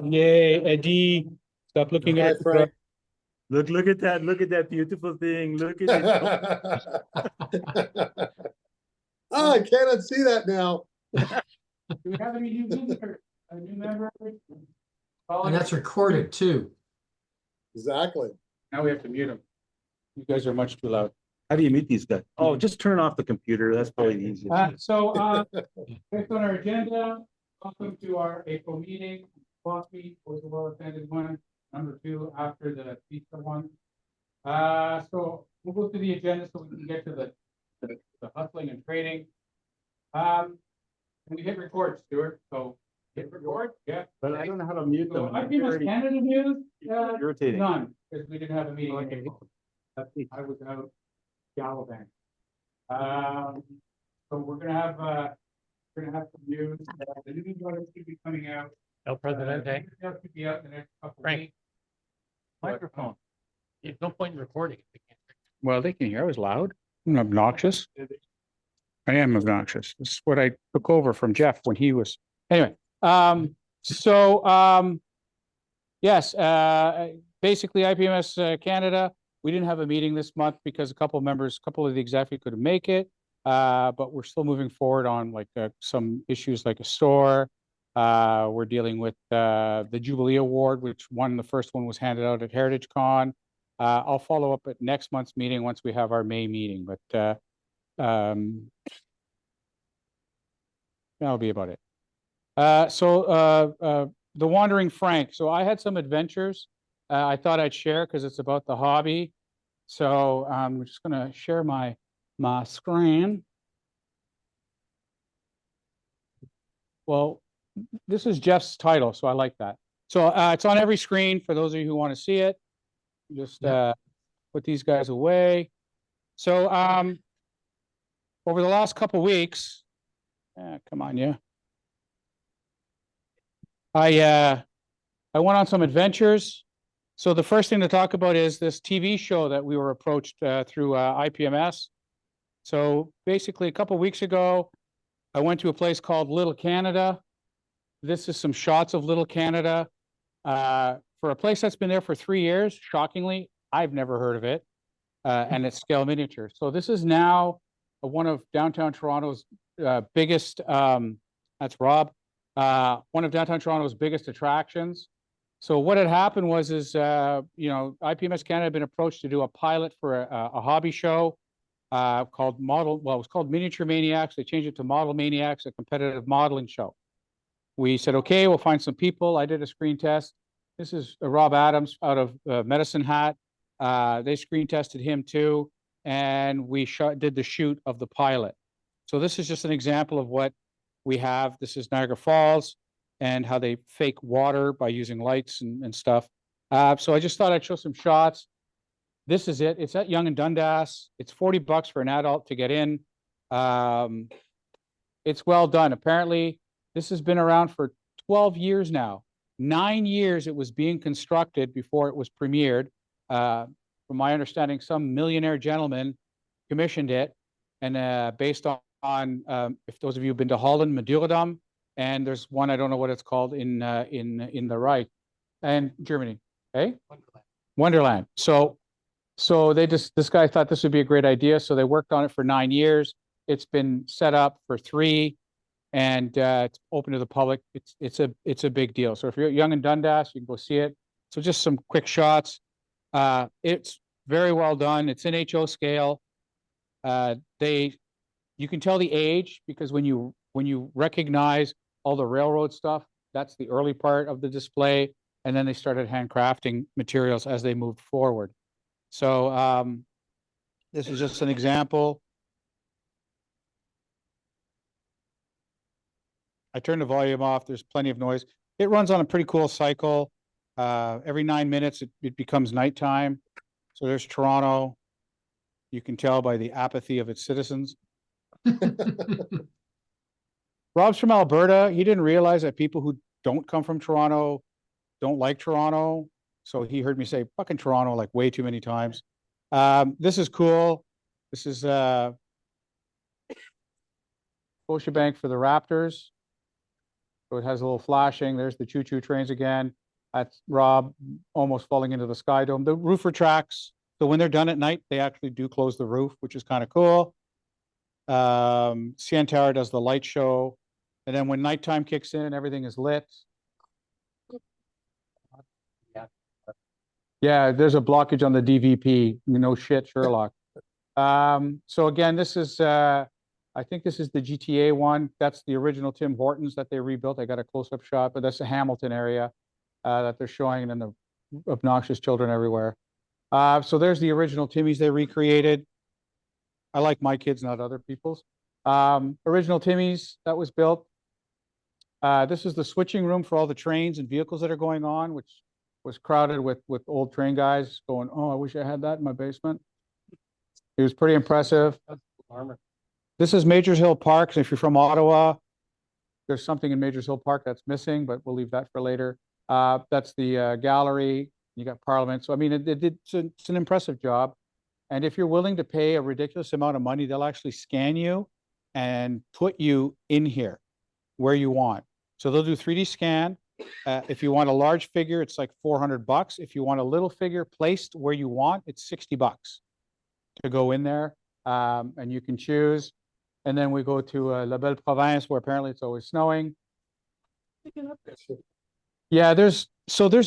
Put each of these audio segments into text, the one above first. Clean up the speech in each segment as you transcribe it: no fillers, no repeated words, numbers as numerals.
Yay, Eddie. Stop looking Hi, at it. Frank. Look at that. Look at that beautiful thing. Look at it. Oh, I cannot see that now. Do we have any new visitors? A new member? And that's recorded too. Exactly. Now we have to mute them. You guys are much too loud. How do you mute these guys? Oh, just turn off the computer. That's probably the easiest. Based on our agenda, welcome to our April meeting. Coffee was a well-attended one. Number 2 after the pizza one. So we'll go through the agenda so we can get to the hustling and trading. And we hit record, Stuart. So hit record, yeah. But I don't know how to mute them. IPMS Canada news, irritating. none, because we didn't have a meeting. In April. I was out gallivanting. So we're gonna have some news. The news article should be coming out. El Presidente. That should be out in the next couple of Frank. weeks. Microphone. There's no point in recording. Well, they can hear. I was loud. I'm obnoxious. I am obnoxious. This is what I took over from Jeff when he was. Anyway, yes, basically IPMS Canada. We didn't have a meeting this month because a couple of the executive couldn't make it. But we're still moving forward on like some issues like a store. We're dealing with the Jubilee Award, which the first one was handed out at Heritage Con. I'll follow up at next month's meeting once we have our May meeting, but that'll be about it. The Wandering Frank. So I had some adventures I thought I'd share because it's about the hobby. So I'm just gonna share my screen. Well, this is Jeff's title, so I like that. So it's on every screen for those of you who want to see it. Just put these guys away. So over the last couple weeks, come on, yeah. I went on some adventures. So the first thing to talk about is this TV show that we were approached through IPMS. So basically a couple weeks ago, I went to a place called Little Canada. This is some shots of Little Canada. For a place that's been there for 3 years, shockingly, I've never heard of it. And it's scale miniature. So this is now one of downtown Toronto's biggest, that's Rob, one of downtown Toronto's biggest attractions. So what had happened was, IPMS Canada had been approached to do a pilot for a hobby show called it was called Miniature Maniacs. They changed it to Model Maniacs, a competitive modeling show. We said, okay, we'll find some people. I did a screen test. This is Rob Adams out of Medicine Hat. They screen tested him too. And we did the shoot of the pilot. So this is just an example of what we have. This is Niagara Falls and how they fake water by using lights and stuff. So I just thought I'd show some shots. This is it. It's at Yonge and Dundas. It's $40 for an adult to get in. It's well done. Apparently, this has been around for 12 years now. 9 years it was being constructed before it was premiered. From my understanding, some millionaire gentleman commissioned it, and based on if those of you have been to Holland, Madurodam, and there's one I don't know what it's called in the Reich and Germany, okay? Wonderland. So this guy thought this would be a great idea, so they worked on it for 9 years. It's been set up for 3, and it's open to the public. It's a big deal. So if you're at Yonge and Dundas, you can go see it. So just some quick shots. It's very well done. It's in HO scale. You can tell the age because when you recognize all the railroad stuff, that's the early part of the display, and then they started handcrafting materials as they moved forward. So this is just an example. I turned the volume off. There's plenty of noise. It runs on a pretty cool cycle. Every 9 minutes, it becomes nighttime. So there's Toronto. You can tell by the apathy of its citizens. Rob's from Alberta. He didn't realize that people who don't come from Toronto don't like Toronto. So he heard me say fucking Toronto like way too many times. This is cool. This is Scotiabank for the Raptors. So it has a little flashing. There's the choo-choo trains again. That's Rob almost falling into the Sky Dome. The roof retracts. So when they're done at night, they actually do close the roof, which is kind of cool. CN Tower does the light show. And then when nighttime kicks in, everything is lit. Yeah, there's a blockage on the DVP. No shit, Sherlock. So again, this is I think this is the GTA one. That's the original Tim Hortons that they rebuilt. I got a close-up shot, but that's the Hamilton area that they're showing, and then the obnoxious children everywhere. So there's the original Timmy's they recreated. I like my kids, not other people's. Original Timmy's that was built. This is the switching room for all the trains and vehicles that are going on, which was crowded with old train guys going, "Oh, I wish I had that in my basement." It was pretty impressive. Armor. This is Majors Hill Park. So if you're from Ottawa, there's something in Majors Hill Park that's missing, but we'll leave that for later. That's the gallery. You got Parliament. So I mean, it's an impressive job. And if you're willing to pay a ridiculous amount of money, they'll actually scan you and put you in here where you want. So they'll do 3D scan. If you want a large figure, it's like $400. If you want a little figure placed where you want, it's $60 to go in there. And you can choose. And then we go to La Belle Province, where apparently it's always snowing. Yeah, there's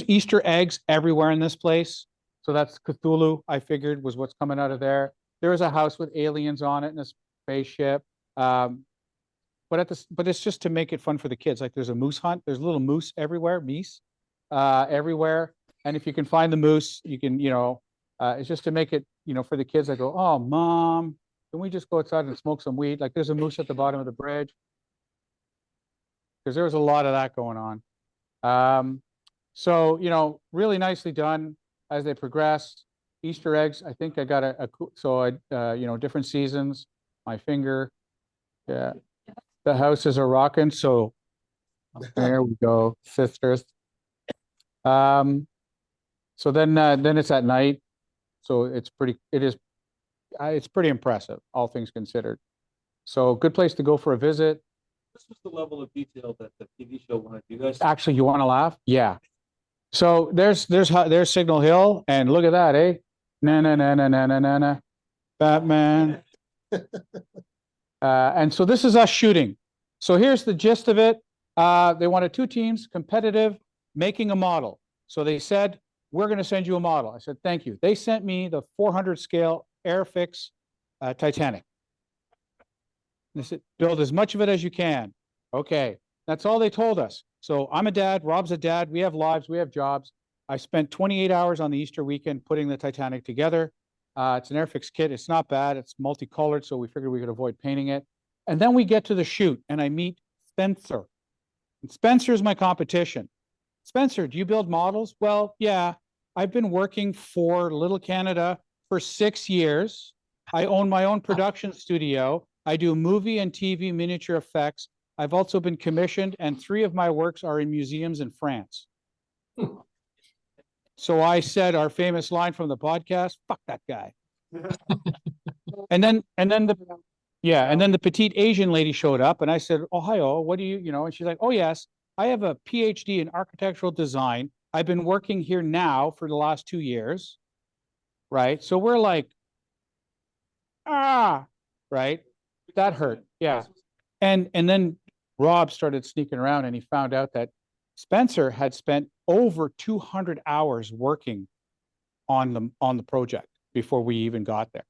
Easter eggs everywhere in this place. So that's Cthulhu, I figured, was what's coming out of there. There is a house with aliens on it and a spaceship. But it's just to make it fun for the kids. Like there's a moose hunt. There's little moose everywhere, everywhere. And if you can find the moose, you can, it's just to make it, for the kids. I go, "Oh, Mom, can we just go outside and smoke some weed?" Like there's a moose at the bottom of the bridge. Because there was a lot of that going on. So, really nicely done as they progressed. Easter eggs, I think I got different seasons, my finger. Yeah. The houses are rocking. So there we go, sisters. So then it's at night. So it's pretty impressive, all things considered. So good place to go for a visit. This was the level of detail that the TV show wanted. You guys, Actually, you want to laugh? Yeah. So there's Signal Hill, and look at that, eh? Na na na na na na na na. Batman. And so this is us shooting. So here's the gist of it. They wanted two teams, competitive, making a model. So they said, "We're going to send you a model." I said, "Thank you." They sent me the 400 scale Airfix Titanic. They said, "Build as much of it as you can." Okay, that's all they told us. So I'm a dad, Rob's a dad, we have lives, we have jobs. I spent 28 hours on the Easter weekend putting the Titanic together. It's an Airfix kit. It's not bad. It's multicolored, so we figured we could avoid painting it. And then we get to the shoot, and I meet Spencer. And Spencer is my competition. "Spencer, do you build models?" "Well, yeah. I've been working for Little Canada for 6 years. I own my own production studio. I do movie and TV miniature effects. I've also been commissioned, and 3 of my works are in museums in France." So I said our famous line from the podcast, "Fuck that guy." And then the petite Asian lady showed up, and I said, "Ohio, what do you," and she's like, "Oh yes, I have a PhD in architectural design. I've been working here now for the last 2 years." Right? So we're like, right? That hurt. Yeah. And then Rob started sneaking around, and he found out that Spencer had spent over 200 hours working on the project before we even got there.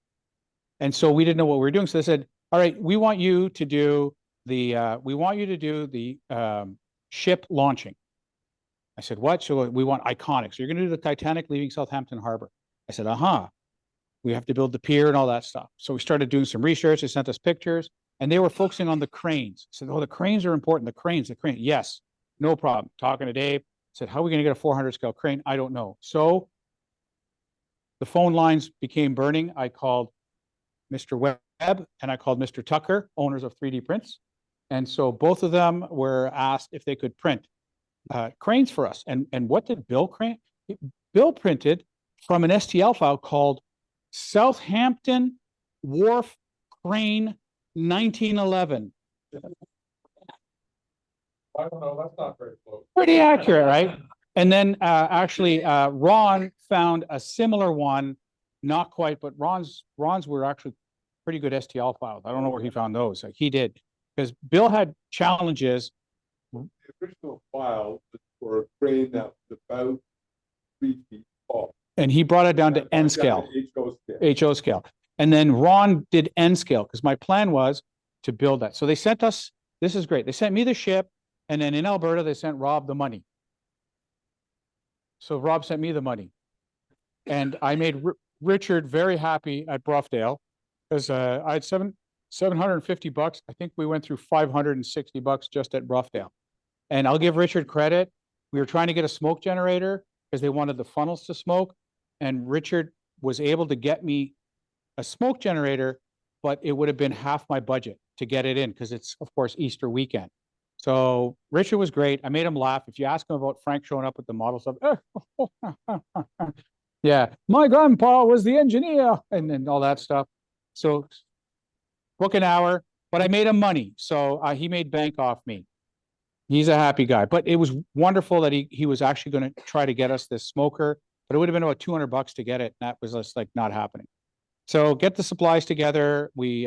And so we didn't know what we were doing. So they said, "All right, we want you to do the ship launching." I said, "What?" So we want iconic. So you're going to do the Titanic leaving Southampton Harbor. I said, "We have to build the pier and all that stuff." So we started doing some research. They sent us pictures, and they were focusing on the cranes. I said, "Oh, the cranes are important. The cranes. Yes, no problem." Talking to Dave, said, "How are we going to get a 400 scale crane?" "I don't know." So the phone lines became burning. I called Mr. Webb and I called Mr. Tucker, owners of 3D Prints. And so both of them were asked if they could print cranes for us. And what did Bill print? Bill printed from an STL file called Southampton Wharf Crane 1911. I don't know, that's not very close. Pretty accurate, right? And then actually Ron found a similar one, not quite, but Ron's were actually pretty good STL files. I don't know where he found those. Like he did, because Bill had challenges. The original file was for a crane that was about 3 feet tall. And he brought it down to N scale, HO scale. HO scale. And then Ron did N scale because my plan was to build that. So they sent us, this is great. They sent me the ship, and then in Alberta, they sent Rob the money. So Rob sent me the money. And I made Richard very happy at Broughdale because I had $750. I think we went through $560 just at Broughdale. And I'll give Richard credit. We were trying to get a smoke generator because they wanted the funnels to smoke. And Richard was able to get me a smoke generator, but it would have been half my budget to get it in because it's, of course, Easter weekend. So Richard was great. I made him laugh. If you ask him about Frank showing up with the model stuff, yeah, my grandpa was the engineer and then all that stuff. So book an hour, but I made him money. So he made bank off me. He's a happy guy, but it was wonderful that he was actually going to try to get us this smoker, but it would have been about $200 to get it. And that was just like not happening. So get the supplies together. We,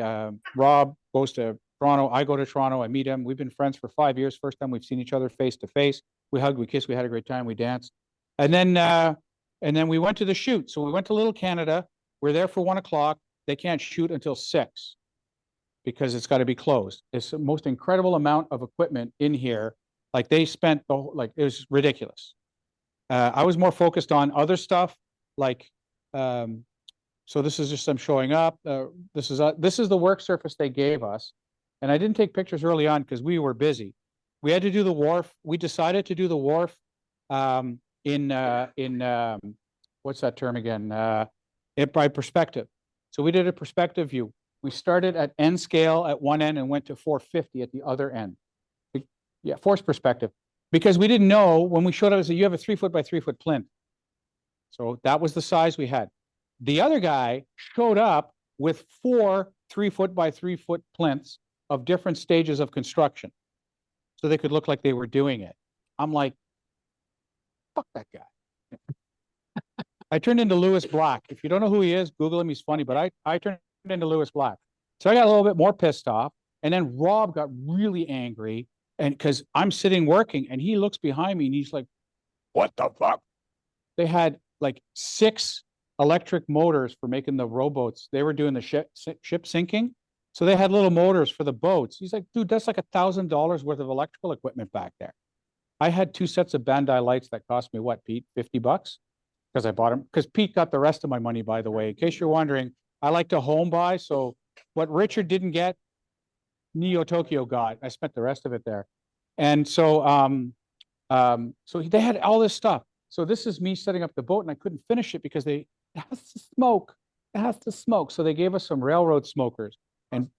Rob goes to Toronto. I go to Toronto. I meet him. We've been friends for 5 years. First time we've seen each other face to face. We hugged, we kissed, we had a great time. We danced. And then we went to the shoot. So we went to Little Canada. We're there for 1 o'clock. They can't shoot until 6 because it's got to be closed. It's the most incredible amount of equipment in here. Like they spent the whole, like it was ridiculous. I was more focused on other stuff like, so this is just them showing up. This is the work surface they gave us. And I didn't take pictures early on because we were busy. We had to do the wharf. We decided to do the wharf in what's that term again? By perspective. So we did a perspective view. We started at N scale at one end and went to 450 at the other end. Yeah, forced perspective. Because we didn't know when we showed up, I said, you have a 3 foot by 3 foot plinth. So that was the size we had. The other guy showed up with 4 3 foot by 3 foot plinths of different stages of construction. So they could look like they were doing it. I'm like, fuck that guy. I turned into Lewis Black. If you don't know who he is, Google him. He's funny, but I turned into Lewis Black. So I got a little bit more pissed off. And then Rob got really angry. And because I'm sitting working and he looks behind me and he's like, what the fuck? They had like 6 electric motors for making the rowboats. They were doing the ship sinking. So they had little motors for the boats. He's like, dude, that's like $1,000 worth of electrical equipment back there. I had 2 sets of Bandai lights that cost me what, Pete? $50? Because I bought them. Because Pete got the rest of my money, by the way. In case you're wondering, I like to home buy. So what Richard didn't get, Neo Tokyo got. I spent the rest of it there. And so so they had all this stuff. So this is me setting up the boat and I couldn't finish it because it has to smoke. It has to smoke. So they gave us some railroad smokers. And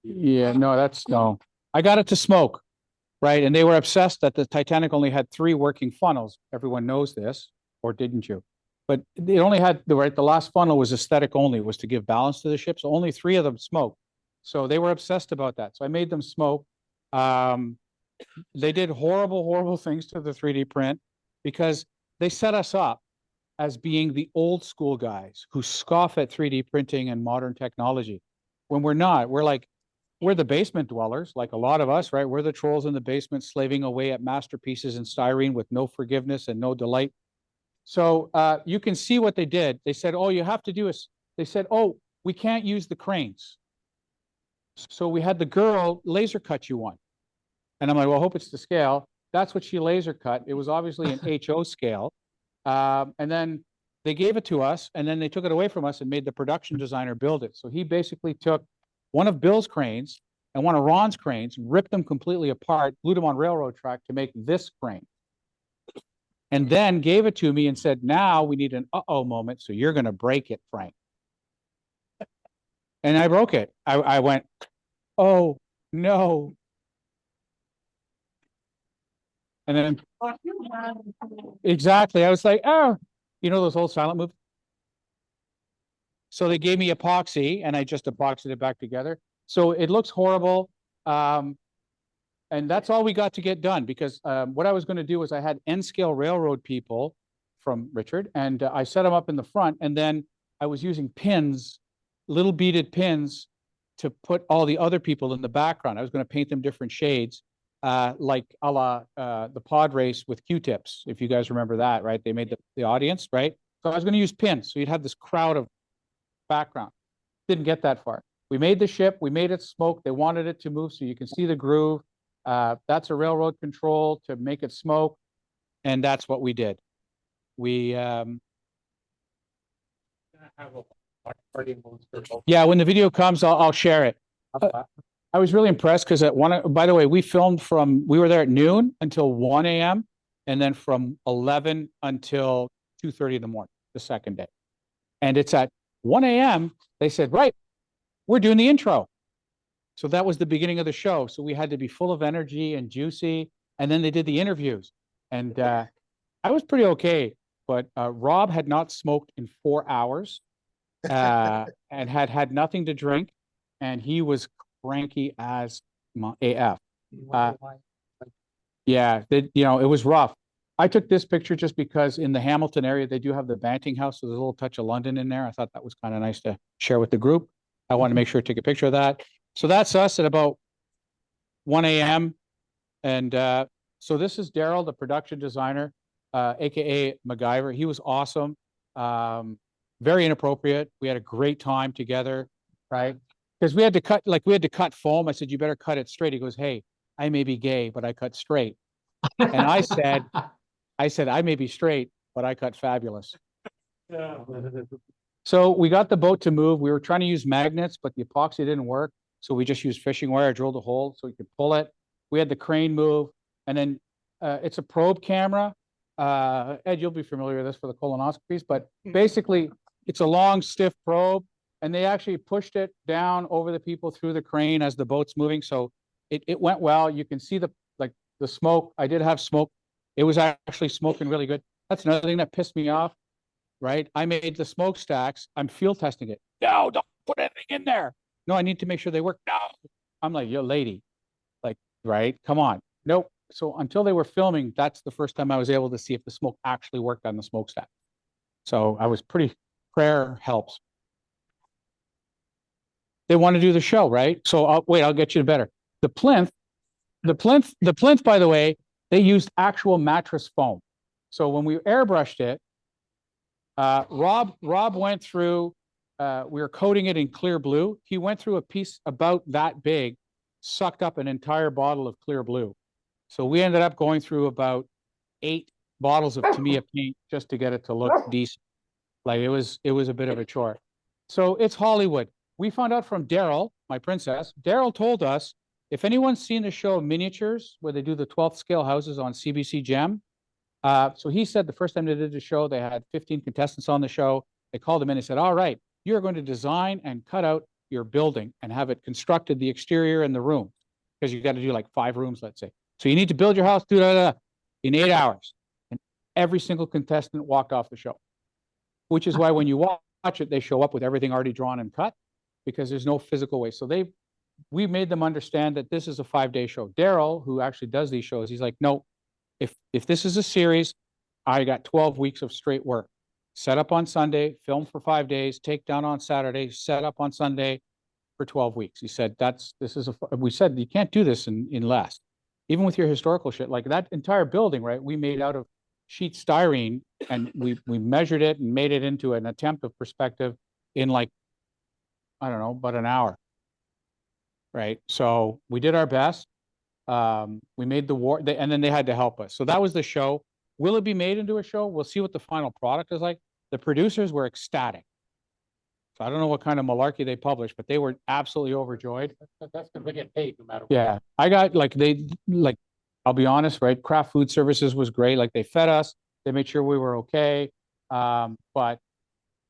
yeah, no. I got it to smoke, right? And they were obsessed that the Titanic only had 3 working funnels. Everyone knows this, or didn't you? But it only had the last funnel was aesthetic only, was to give balance to the ship. So only 3 of them smoked. So they were obsessed about that. So I made them smoke. They did horrible things to the 3D print because they set us up as being the old school guys who scoff at 3D printing and modern technology. When we're not, we're the basement dwellers, like a lot of us, right? We're the trolls in the basement slaving away at masterpieces in styrene with no forgiveness and no delight. So you can see what they did. They said, oh, you have to do is, they said, oh, we can't use the cranes. So we had the girl laser cut you one. And I'm like, well, I hope it's to scale. That's what she laser cut. It was obviously an HO scale. And then they gave it to us and then they took it away from us and made the production designer build it. So he basically took one of Bill's cranes and one of Ron's cranes, ripped them completely apart, glued them on railroad track to make this crane. And then gave it to me and said, now we need an uh-oh moment. So you're going to break it, Frank. And I broke it. I went, oh, no. And then exactly, I was like, oh, you know those old silent movies? So they gave me epoxy and I just epoxied it back together. So it looks horrible. And that's all we got to get done because what I was going to do was I had N-scale railroad people from Richard, and I set them up in the front, and then I was using pins, little beaded pins, to put all the other people in the background. I was going to paint them different shades, like a la the pod race with Q-tips, if you guys remember that, right? They made the audience, right? So I was going to use pins, so you'd have this crowd of background. Didn't get that far. We made the ship, we made it smoke. They wanted it to move so you can see the groove. That's a railroad control to make it smoke, and that's what we did. We Have a watch party amongst their folks. yeah, when the video comes, I'll share it. I was really impressed because at one, by the way, we were there at noon until 1 a.m. and then from 11 until 2:30 in the morning, the second day. And it's at 1 a.m. they said, right, we're doing the intro. So that was the beginning of the show. So we had to be full of energy and juicy. And then they did the interviews. And I was pretty okay. But Rob had not smoked in 4 hours and had nothing to drink. And he was cranky as AF. Yeah, it was rough. I took this picture just because in the Hamilton area, they do have the Banting House. So there's a little touch of London in there. I thought that was kind of nice to share with the group. I want to make sure to take a picture of that. So that's us at about 1 a.m. And so this is Daryl, the production designer, AKA MacGyver. He was awesome. Very inappropriate. We had a great time together, right? Because we had to cut foam. I said, you better cut it straight. He goes, hey, I may be gay, but I cut straight. And I said, I may be straight, but I cut fabulous. Yeah. So we got the boat to move. We were trying to use magnets, but the epoxy didn't work. So we just used fishing wire, drilled a hole so we could pull it. We had the crane move. And then it's a probe camera. Ed, you'll be familiar with this for the colonoscopies, but basically it's a long, stiff probe. And they actually pushed it down over the people through the crane as the boat's moving. So it went well. You can see the smoke. I did have smoke. It was actually smoking really good. That's another thing that pissed me off, right? I made the smokestacks. I'm field testing it. No, don't put anything in there. No, I need to make sure they work. No. I'm like, yo, lady, like, right? Come on. Nope. So until they were filming, that's the first time I was able to see if the smoke actually worked on the smokestack. So I was prayer helps. They want to do the show, right? So I'll get you better. The plinth, by the way, they used actual mattress foam. So when we airbrushed it, Rob went through, we were coating it in clear blue. He went through a piece about that big, sucked up an entire bottle of clear blue. So we ended up going through about 8 bottles of Tamiya paint just to get it to look decent. Like it was a bit of a chore. So it's Hollywood. We found out from Daryl, my princess. Daryl told us, if anyone's seen the show Miniatures, where they do the 12th scale houses on CBC Gem, so he said the first time they did the show, they had 15 contestants on the show. They called him in and said, all right, you're going to design and cut out your building and have it constructed, the exterior and the room, because you got to do like 5 rooms, let's say. So you need to build your house in 8 hours. And every single contestant walked off the show, which is why when you watch it, they show up with everything already drawn and cut because there's no physical way. So we made them understand that this is a 5-day show. Daryl, who actually does these shows, he's like, no, if this is a series, I got 12 weeks of straight work. Set up on Sunday, film for 5 days, take down on Saturday, set up on Sunday for 12 weeks. He said, we said, you can't do this in less. Even with your historical shit, like that entire building, right? We made out of sheet styrene and we measured it and made it into an attempt of perspective in like, I don't know, about an hour. Right. So we did our best. We made and then they had to help us. So that was the show. Will it be made into a show? We'll see what the final product is like. The producers were ecstatic. So I don't know what kind of malarkey they published, but they were absolutely overjoyed. That's because they get paid no matter what. Yeah. I got I'll be honest, right? Craft Food Services was great. Like they fed us, they made sure we were okay. But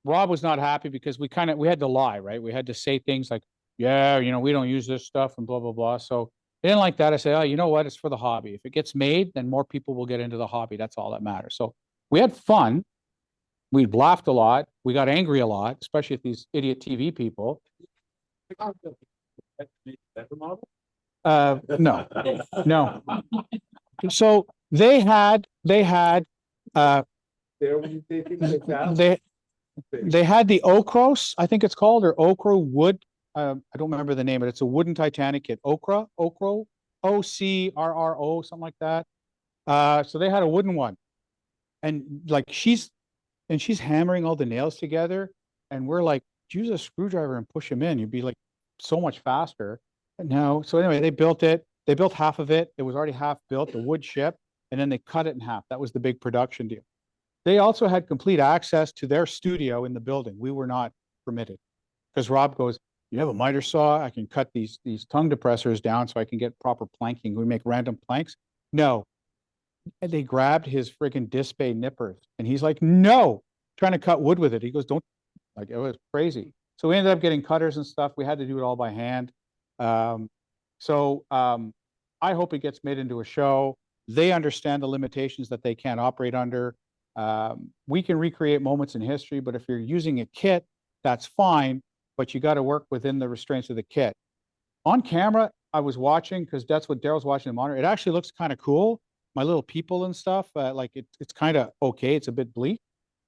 Rob was not happy because we had to lie, right? We had to say things like, yeah, we don't use this stuff and blah, blah, blah. So they didn't like that. I said, oh, you know what? It's for the hobby. If it gets made, then more people will get into the hobby. That's all that matters. So we had fun. We laughed a lot. We got angry a lot, especially at these idiot TV people. Better model? No, no. So There when you say things like that. they had the Okros, I think it's called, or Okra wood. I don't remember the name, but it's a wooden Titanic kit. Okro, OCRRO, something like that. So they had a wooden one, and like she's hammering all the nails together, and we're like, use a screwdriver and push them in. You'd be like so much faster. And now, so anyway, they built it. They built half of it. It was already half built, the wood ship, and then they cut it in half. That was the big production deal. They also had complete access to their studio in the building. We were not permitted because Rob goes, "You have a miter saw? I can cut these tongue depressors down so I can get proper planking. We make random planks." No, and they grabbed his friggin' disc bay nippers, and he's like, "No," trying to cut wood with it. He goes, "Don't." Like it was crazy. So we ended up getting cutters and stuff. We had to do it all by hand. Um, so I hope it gets made into a show. They understand the limitations that they can't operate under. We can recreate moments in history, but if you're using a kit, that's fine, but you got to work within the restraints of the kit. On camera, I was watching because that's what Daryl's watching the monitor. It actually looks kind of cool. My little people and stuff, like it's kind of okay. It's a bit bleak.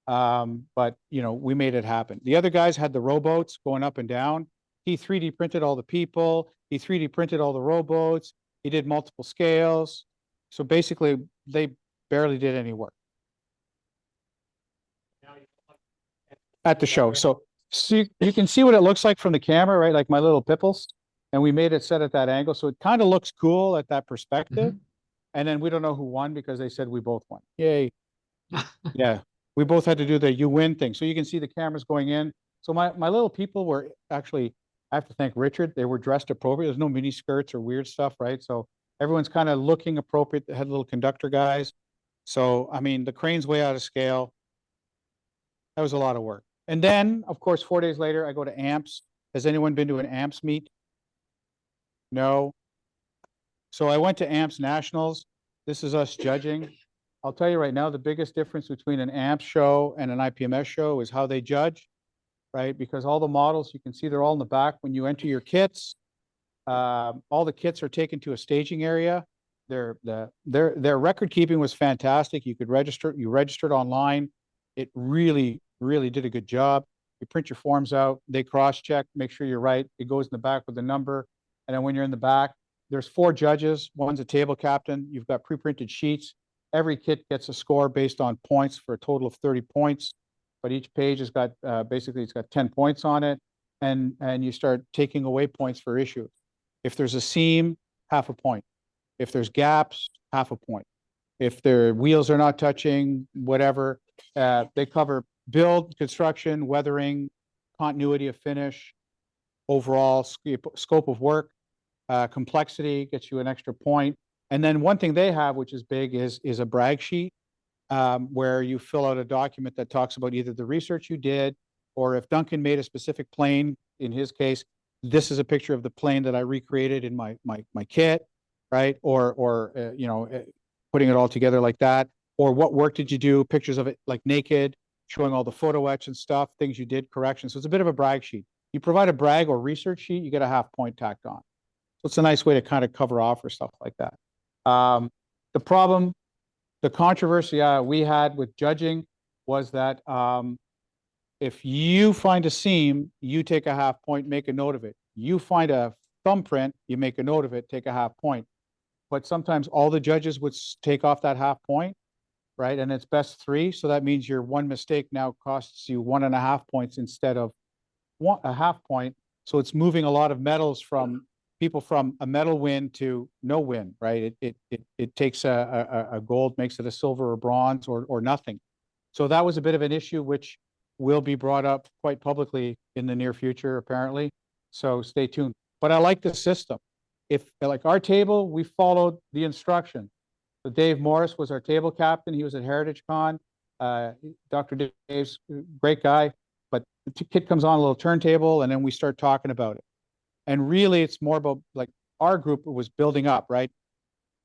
But you know, we made it happen. The other guys had the rowboats going up and down. He 3D printed all the people. He 3D printed all the rowboats. He did multiple scales. So basically, they barely did any work at the show. So you can see what it looks like from the camera, right? Like my little pipples. And we made it set at that angle. So it kind of looks cool at that perspective. And then we don't know who won because they said we both won. Yay. Yeah. We both had to do the you win thing. So you can see the cameras going in. So my little people were actually, I have to thank Richard. They were dressed appropriate. There's no mini skirts or weird stuff, right? So everyone's kind of looking appropriate. They had little conductor guys. So, I mean, the crane's way out of scale. That was a lot of work. And then, of course, 4 days later, I go to AMPS. Has anyone been to an AMPS meet? No. So I went to AMPS Nationals. This is us judging. I'll tell you right now, the biggest difference between an AMPS show and an IPMS show is how they judge, right? Because all the models, you can see they're all in the back when you enter your kits. All the kits are taken to a staging area. Their record keeping was fantastic. You registered online. It really, really did a good job. You print your forms out, they cross-check, make sure you're right. It goes in the back with the number. And then when you're in the back, there's 4 judges. One's a table captain. You've got pre-printed sheets. Every kit gets a score based on points for a total of 30 points. But each page has got, basically it's got 10 points on it. And you start taking away points for issues. If there's a seam, half a point. If there's gaps, half a point. If their wheels are not touching, whatever, they cover build, construction, weathering, continuity of finish, overall scope of work, complexity gets you an extra point. And then one thing they have, which is big, is a brag sheet where you fill out a document that talks about either the research you did, or if Duncan made a specific plane, in his case, this is a picture of the plane that I recreated in my kit, right? Or you know, putting it all together like that. Or what work did you do? Pictures of it like naked, showing all the photo etch and stuff, things you did, corrections. So it's a bit of a brag sheet. You provide a brag or research sheet, you get a half point tacked on. So it's a nice way to kind of cover off or stuff like that. The problem, the controversy we had with judging was that if you find a seam, you take a half point, make a note of it. You find a thumbprint, you make a note of it, take a half point. But sometimes all the judges would take off that half point, right? And it's best 3. So that means your one mistake now costs you 1.5 points instead of a half point. So it's moving a lot of medals from people from a medal win to no win, right? It takes a gold, makes it a silver or bronze or nothing. So that was a bit of an issue, which will be brought up quite publicly in the near future, apparently. So stay tuned. But I like the system. If like our table, we followed the instruction. So Dave Morris was our table captain. He was at Heritage Con. Dr. Dave's great guy, but the kit comes on a little turntable and then we start talking about it. And really it's more about like our group was building up, right?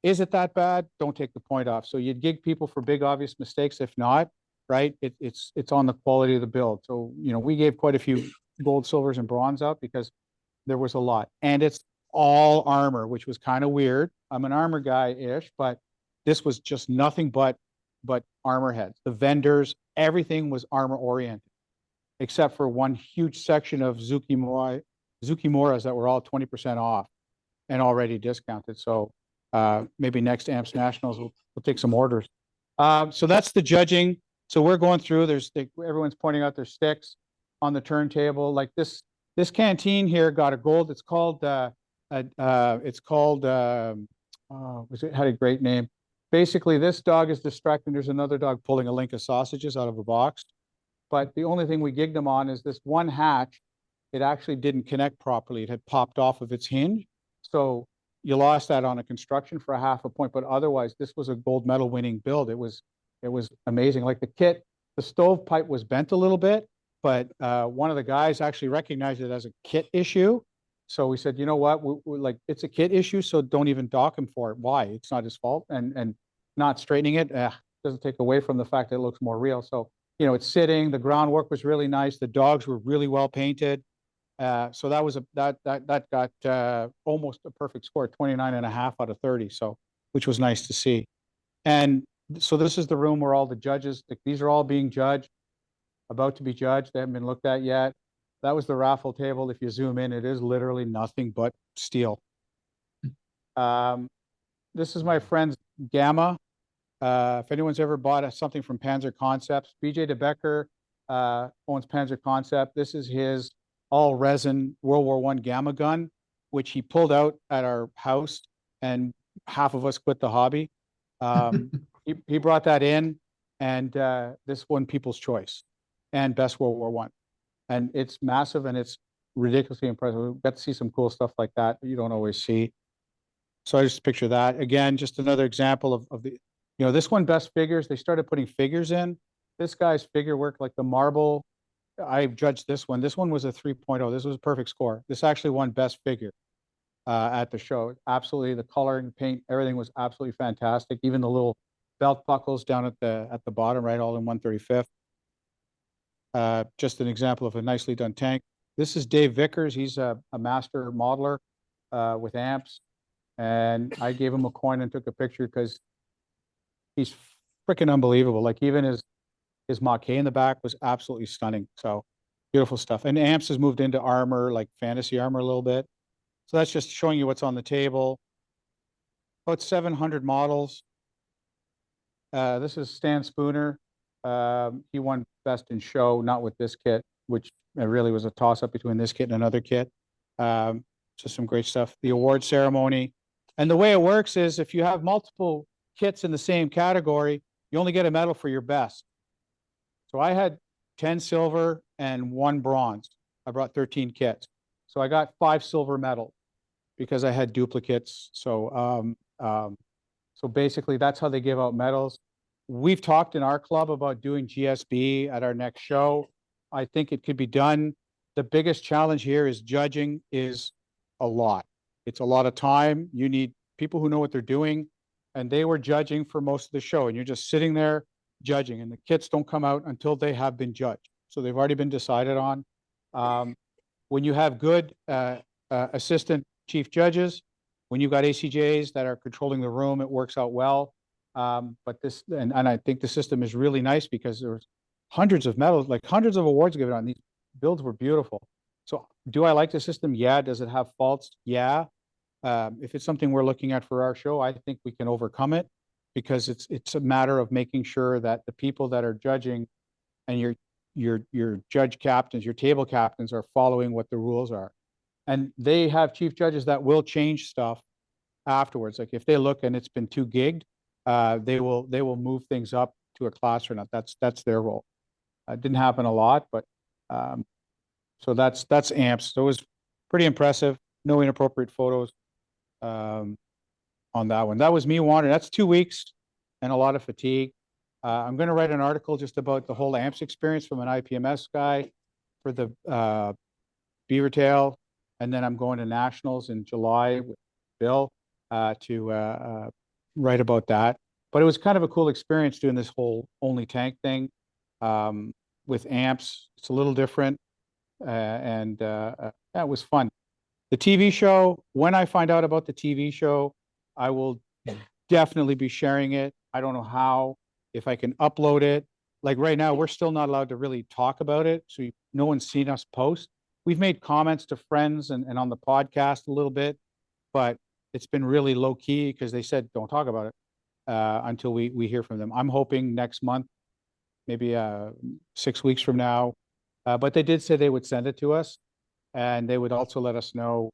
Is it that bad? Don't take the point off. So you'd gig people for big obvious mistakes. If not, right, it's on the quality of the build. So, you know, we gave quite a few gold, silvers, and bronze out because there was a lot. And it's all armor, which was kind of weird. I'm an armor guy-ish, but this was just nothing but armor heads. The vendors, everything was armor oriented, except for one huge section of Zukimuras that were all 20% off and already discounted. So maybe next AMPS Nationals we'll take some orders. So that's the judging. So we're going through. Everyone's pointing out their sticks on the turntable. Like this canteen here got a gold. It's called had a great name. Basically, this dog is distracting. There's another dog pulling a link of sausages out of a box. But the only thing we gigged them on is this one hatch. It actually didn't connect properly. It had popped off of its hinge. So you lost that on a construction for a half a point. But otherwise, this was a gold medal winning build. It was amazing. Like the kit, the stovepipe was bent a little bit, but one of the guys actually recognized it as a kit issue. So we said, you know what, we're like, it's a kit issue, so don't even dock him for it. Why? It's not his fault. And not straightening it doesn't take away from the fact that it looks more real. So, you know, it's sitting, the groundwork was really nice. The dogs were really well painted. So that got almost a perfect score, 29.5 out of 30. So, which was nice to see. And so this is the room where all the judges, these are all being judged, about to be judged. They haven't been looked at yet. That was the raffle table. If you zoom in, it is literally nothing but steel. This is my friend's Gamma. If anyone's ever bought something from Panzer Concepts, BJ DeBecker owns Panzer Concept. This is his all resin World War I Gamma gun, which he pulled out at our house, and half of us quit the hobby. He brought that in, and this won People's Choice and Best World War I. And it's massive and it's ridiculously impressive. We got to see some cool stuff like that you don't always see. So I just picture that. Again, just another example of the, you know, this one, Best Figures, they started putting figures in. This guy's figure work, like the marble, I judged this one. This one was a 3.0. This was a perfect score. This actually won Best Figure at the show. Absolutely, the coloring, paint, everything was absolutely fantastic. Even the little belt buckles down at the bottom, right, all in 1/35. Just an example of a nicely done tank. This is Dave Vickers. He's a master modeler with amps. And I gave him a coin and took a picture because he's freaking unbelievable. Like even his maquet in the back was absolutely stunning. So beautiful stuff. And amps has moved into armor, like fantasy armor a little bit. So that's just showing you what's on the table. About 700 models. This is Stan Spooner. He won Best in Show, not with this kit, which really was a toss-up between this kit and another kit. Just some great stuff. The award ceremony. And the way it works is if you have multiple kits in the same category, you only get a medal for your best. So I had 10 silver and 1 bronze. I brought 13 kits. So I got 5 silver medals because I had duplicates. So basically that's how they give out medals. We've talked in our club about doing GSB at our next show. I think it could be done. The biggest challenge here is judging is a lot. It's a lot of time. You need people who know what they're doing, and they were judging for most of the show, and you're just sitting there judging, and the kits don't come out until they have been judged. So they've already been decided on. When you have good assistant chief judges, when you've got ACJs that are controlling the room, it works out well. But this, and I think the system is really nice because there's hundreds of medals, like hundreds of awards given on these builds were beautiful. So do I like the system? Yeah. Does it have faults? Yeah. If it's something we're looking at for our show, I think we can overcome it because it's a matter of making sure that the people that are judging and your judge captains, your table captains are following what the rules are. And they have chief judges that will change stuff afterwards. Like if they look and it's been too gigged, they will move things up to a class or not. That's their role. It didn't happen a lot, but so that's amps. So it was pretty impressive. No inappropriate photos on that one. That was me wandering. That's 2 weeks and a lot of fatigue. I'm going to write an article just about the whole amps experience from an IPMS guy for the Beavertail, and then I'm going to nationals in July with Bill to write about that. But it was kind of a cool experience doing this whole only tank thing with amps. It's a little different, and it was fun. The TV show, when I find out about the TV show, I will definitely be sharing it. I don't know how, if I can upload it. Like right now, we're still not allowed to really talk about it. So no one's seen us post. We've made comments to friends and on the podcast a little bit, but it's been really low key because they said, don't talk about it until we hear from them. I'm hoping next month, maybe 6 weeks from now. But they did say they would send it to us and they would also let us know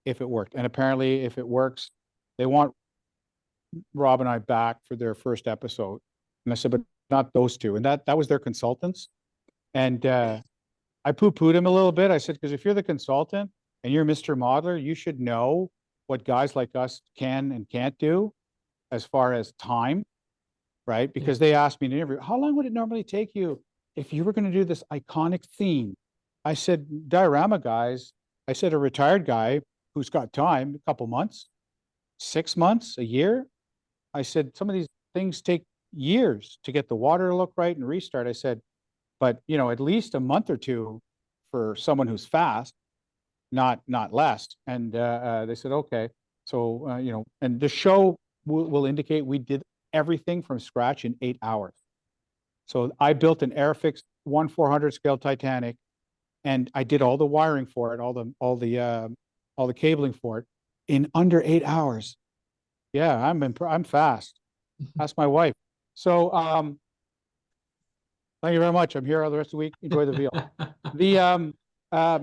if it worked. And apparently, if it works, they want Rob and I back for their first episode. And I said, but not those two. And that was their consultants. And I poo-pooed him a little bit. I said, because if you're the consultant and you're Mr. Modeler, you should know what guys like us can and can't do as far as time, right? Because they asked me in an interview, how long would it normally take you if you were going to do this iconic theme? I said, diorama guys, I said, a retired guy who's got time, a couple months, 6 months, a year. I said, some of these things take years to get the water to look right and restart. I said, but you know, at least a month or two for someone who's fast, not less. And they said, okay. So, you know, and the show will indicate we did everything from scratch in 8 hours. So I built an Airfix 1/400 scale Titanic, and I did all the wiring for it, all the cabling for it in under 8 hours. Yeah, I'm fast. Ask my wife. So thank you very much. I'm here all the rest of the week. Enjoy the veal.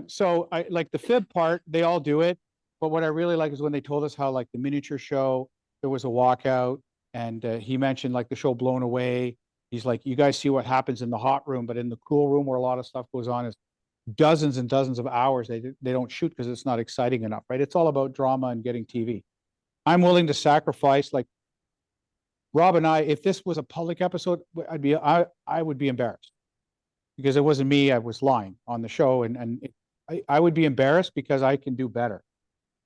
So I like the fib part, they all do it. But what I really like is when they told us how like the miniature show, there was a walkout and he mentioned like the show Blown Away. He's like, you guys see what happens in the hot room, but in the cool room where a lot of stuff goes on is dozens and dozens of hours they don't shoot because it's not exciting enough, right? It's all about drama and getting TV. I'm willing to sacrifice, like Rob and I, if this was a public episode, I would be embarrassed because it wasn't me. I was lying on the show, and I would be embarrassed because I can do better.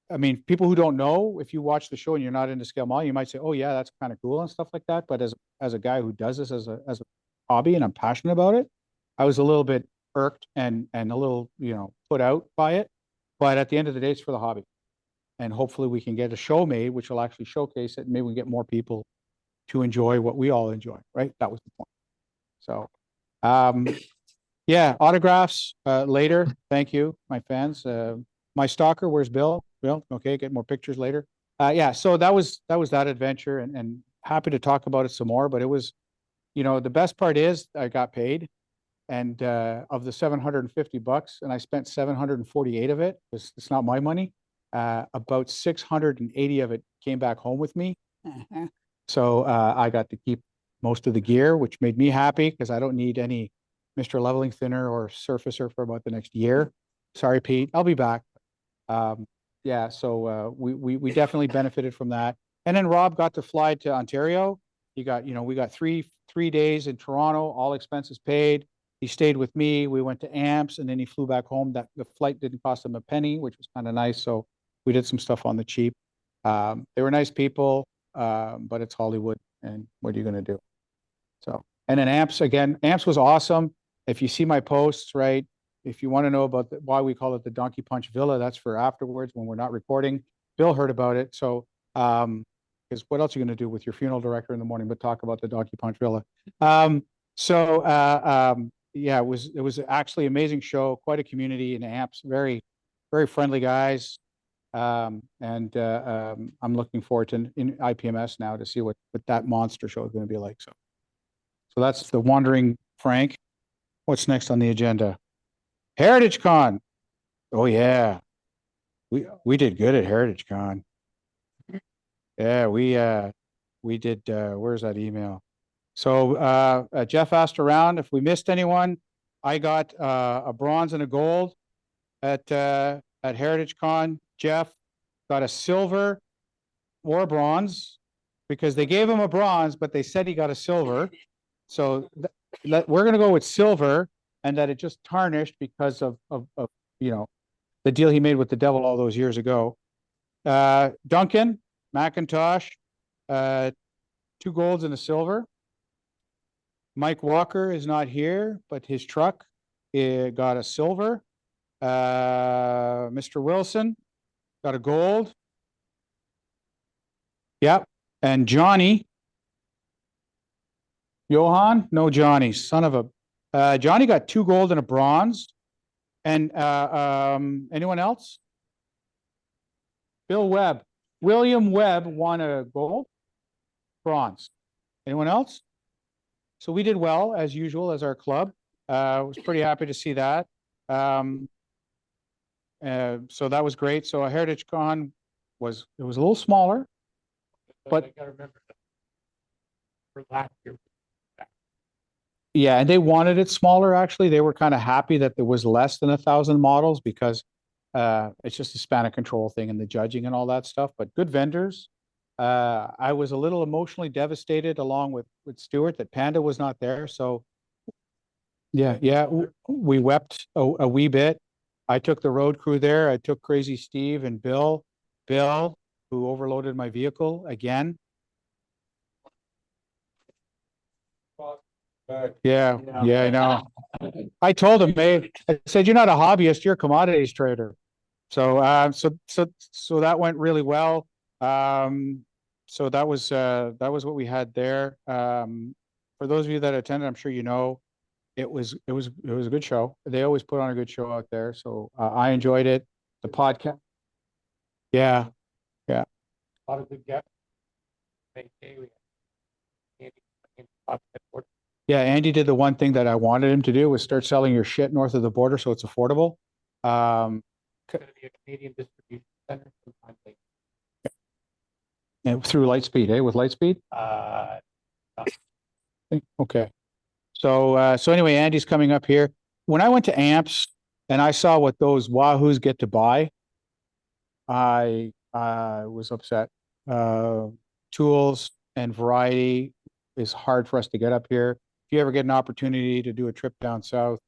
I mean, people who don't know, if you watch the show and you're not into scale modeling, you might say, "Oh yeah, that's kind of cool and stuff like that." But as a guy who does this as a hobby and I'm passionate about it, I was a little bit irked and a little put out by it. But at the end of the day, it's for the hobby, and hopefully we can get a show made which will actually showcase it. And maybe we can get more people to enjoy what we all enjoy, right? That was the point. So, yeah, autographs later. Thank you, my fans. My stalker, where's Bill? Bill, okay, get more pictures later. Yeah, so that was that adventure, and happy to talk about it some more. But it was, the best part is I got paid, and of the $750, and I spent 748 of it. It's not my money. About 680 of it came back home with me. So I got to keep most of the gear, which made me happy because I don't need any Mr. Leveling Thinner or Surfacer for about the next year. Sorry, Pete, I'll be back. Yeah, so we definitely benefited from that. And then Rob got to fly to Ontario. He got, we got three days in Toronto, all expenses paid. He stayed with me. We went to AMPS and then he flew back home. That the flight didn't cost him a penny, which was kind of nice. So we did some stuff on the cheap. They were nice people. But it's Hollywood, and what are you going to do? So, and then AMPS again. AMPS was awesome. If you see my posts, right? If you want to know about why we call it the Donkey Punch Villa, that's for afterwards when we're not recording. Bill heard about it, so because what else are you going to do with your funeral director in the morning but talk about the Donkey Punch Villa? Yeah, it was actually an amazing show. Quite a community in AMPS. Very, very friendly guys. I'm looking forward to in IPMS now to see what that monster show is going to be like. So that's the Wandering Frank. What's next on the agenda? Heritage Con. Oh yeah, we did good at Heritage Con. Yeah, we did. Where's that email? So Jeff asked around if we missed anyone. I got a bronze and a gold at Heritage Con. Jeff got a silver or bronze because they gave him a bronze, but they said he got a silver. So we're going to go with silver, and that it just tarnished because of the deal he made with the devil all those years ago. Duncan McIntosh, 2 golds and a silver. Mike Walker is not here, but his truck got a silver. Mr. Wilson got a gold. Yep. And Johnny. Johan? No, Johnny, son of a, Johnny got 2 gold and a bronze. And, anyone else? Bill Webb. William Webb won a gold, bronze. Anyone else? So we did well as usual as our club. Was pretty happy to see that. So that was great. So a Heritage Con was a little smaller. But- I gotta remember that. For last year. Yeah, and they wanted it smaller, actually. They were kind of happy that there was less than 1,000 models because it's just a span of control thing and the judging and all that stuff, but good vendors. I was a little emotionally devastated along with Stuart that Panda was not there. So yeah, we wept a wee bit. I took the road crew there. I took Crazy Steve and Bill, who overloaded my vehicle again. Back. Yeah, I know. I told him, hey, I said, you're not a hobbyist, you're a commodities trader. So, so that went really well. So that was what we had there. For those of you that attended, I'm sure you know, it was a good show. They always put on a good show out there. So I enjoyed it. The podcast. Yeah. A lot of good guests. Thank you. Yeah, Andy did the one thing that I wanted him to do was start selling your shit north of the border so it's affordable. It's gonna be a Canadian distribution center sometime later. And through Lightspeed, with Lightspeed? Okay. So anyway, Andy's coming up here. When I went to Amps and I saw what those Wahoos get to buy, I was upset. Tools and variety is hard for us to get up here. If you ever get an opportunity to do a trip down south,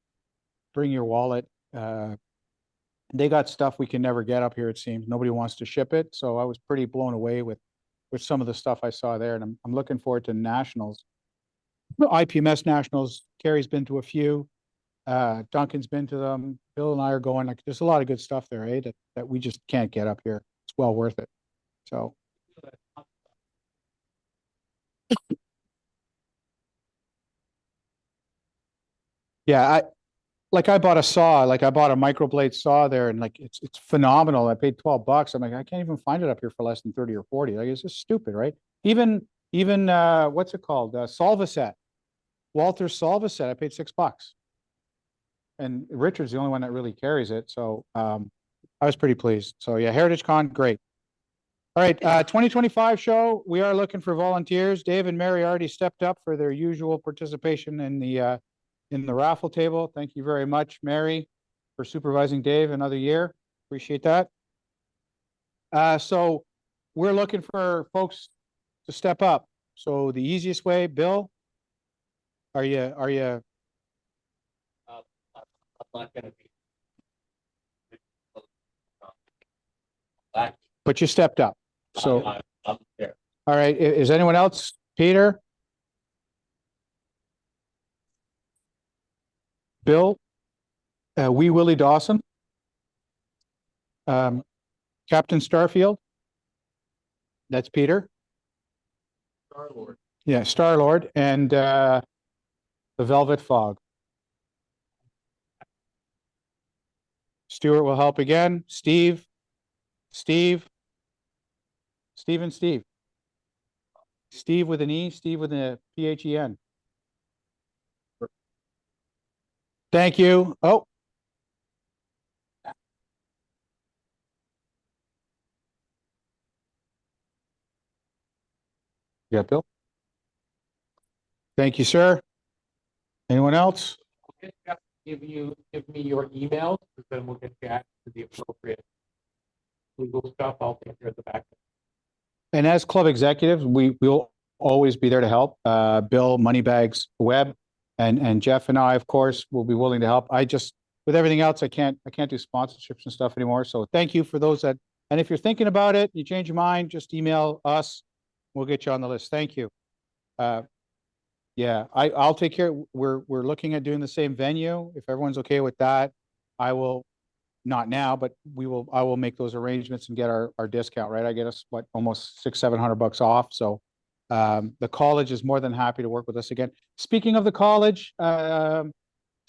bring your wallet. They got stuff we can never get up here, it seems. Nobody wants to ship it. So I was pretty blown away with some of the stuff I saw there. And I'm looking forward to nationals. IPMS nationals. Carrie's been to a few. Duncan's been to them. Bill and I are going. Like, there's a lot of good stuff there, that we just can't get up here. It's well worth it. So. Yeah, I bought a saw, I bought a microblade saw there, and it's phenomenal. I paid $12. I'm like, I can't even find it up here for less than 30 or 40. Like, it's just stupid, right? Even what's it called? Solvaset. Walter's Solvaset. I paid $6. And Richard's the only one that really carries it. So I was pretty pleased. So yeah, Heritage Con, great. All right, 2025 show. We are looking for volunteers. Dave and Mary already stepped up for their usual participation in the raffle table. Thank you very much, Mary, for supervising Dave another year. Appreciate that. So we're looking for folks to step up. So the easiest way, Bill, are you, I'm not gonna be. but you stepped up. So, I'm there. all right, is anyone else? Peter? Bill? Wee Willie Dawson? Captain Starfield? That's Peter? Star-Lord. Yeah, Star-Lord and the Velvet Fog. Stuart will help again. Steve and Steve. Steve with an E, Steve with a PHEN. Thank you. Oh. Yeah, Bill. Thank you, sir. Anyone else? Give me your emails, because then we'll get you access to the appropriate legal stuff. I'll take care of the back. And as club executives, we will always be there to help. Bill, Moneybags, Webb, and Jeff and I, of course, will be willing to help. With everything else, I can't do sponsorships and stuff anymore. So thank you for those and if you're thinking about it, you change your mind, just email us. We'll get you on the list. Thank you. Yeah, I'll take care. We're looking at doing the same venue. If everyone's okay with that, I will not now, but I will make those arrangements and get our discount, right? I get us what, almost $600-700 off. So the college is more than happy to work with us again. Speaking of the college, we have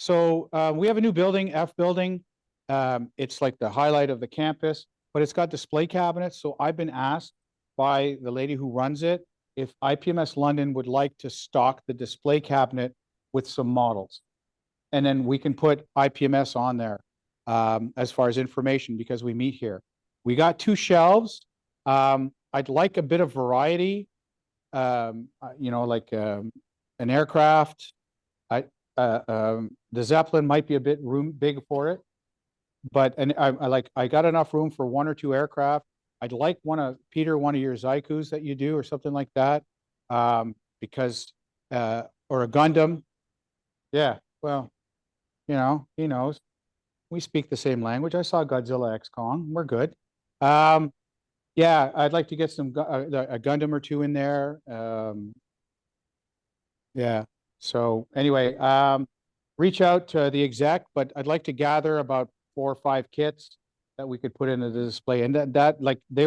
a new building, F building. It's like the highlight of the campus, but it's got display cabinets. So I've been asked by the lady who runs it if IPMS London would like to stock the display cabinet with some models. And then we can put IPMS on there as far as information, because we meet here. We got 2 shelves. I'd like a bit of variety, like an aircraft. The Zeppelin might be a bit big for it, but I got enough room for 1 or 2 aircraft. I'd like one of your Zykus that you do or something like that, because or a Gundam. Yeah, well, he knows. We speak the same language. I saw Godzilla X Kong. We're good. Yeah, I'd like to get a Gundam or 2 in there. Yeah. So anyway, reach out to the exec, but I'd like to gather about 4 or 5 kits that we could put into the display. And they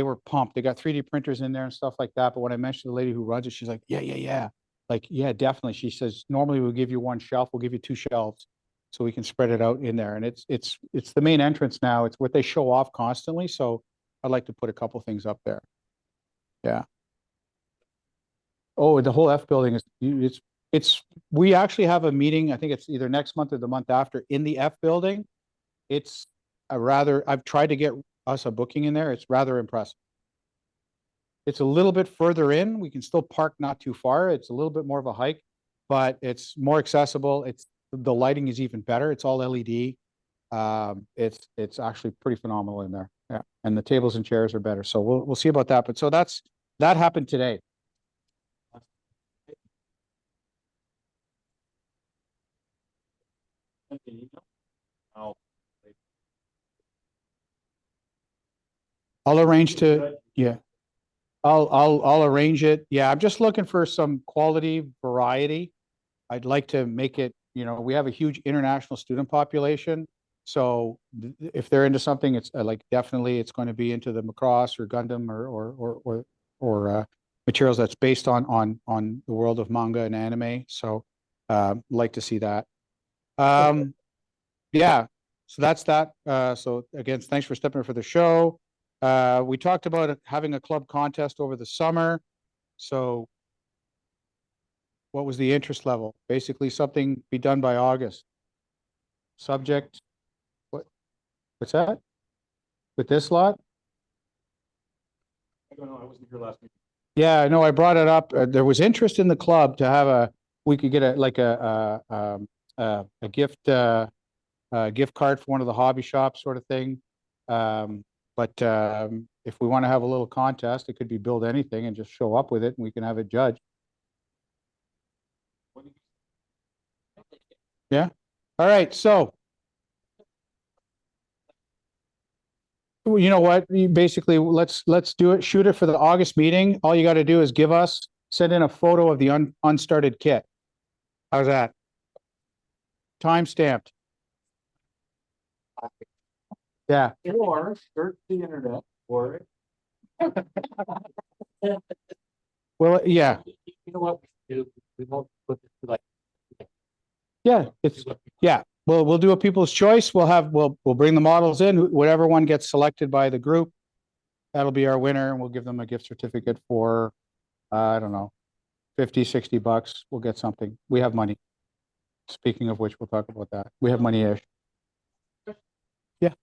were pumped. They got 3D printers in there and stuff like that. But when I mentioned to the lady who runs it, she's like, yeah. Like, yeah, definitely. She says, normally we'll give you 1 shelf. We'll give you 2 shelves so we can spread it out in there. And it's the main entrance now. It's what they show off constantly. So I'd like to put a couple things up there. Yeah. Oh, the whole F building we actually have a meeting. I think it's either next month or the month after in the F building. It's I've tried to get us a booking in there. It's rather impressive. It's a little bit further in. We can still park not too far. It's a little bit more of a hike, but it's more accessible. The lighting is even better. It's all LED. It's actually pretty phenomenal in there. Yeah. And the tables and chairs are better. So we'll see about that. But so that happened today. I'll arrange to, yeah. I'll arrange it. Yeah, I'm just looking for some quality variety. I'd like to make it, we have a huge international student population. So if they're into something, it's definitely it's going to be into the Macross or Gundam or materials that's based on the world of manga and anime. So like to see that. Yeah, so that's that. So again, thanks for stepping in for the show. We talked about having a club contest over the summer. So what was the interest level? Basically something be done by August. Subject, what's that? With this lot? I don't know, I wasn't here last week. Yeah, no, I brought it up. There was interest in the club to have we could get a gift, gift card for one of the hobby shops sort of thing. But if we want to have a little contest, it could be build anything and just show up with it and we can have it judged. Yeah. All right. So, you know what? Basically, let's do it. Shoot it for the August meeting. All you got to do is send in a photo of the unstarted kit. How's that? Time stamped. Yeah. Or search the internet for it. Well, yeah. You know what we do? We won't put it like. Yeah. Yeah. Well, we'll do a people's choice. We'll bring the models in. Whatever one gets selected by the group, that'll be our winner, and we'll give them a gift certificate for, I don't know, $50-60. We'll get something. We have money. Speaking of which, we'll talk about that. We have money-ish. Yeah.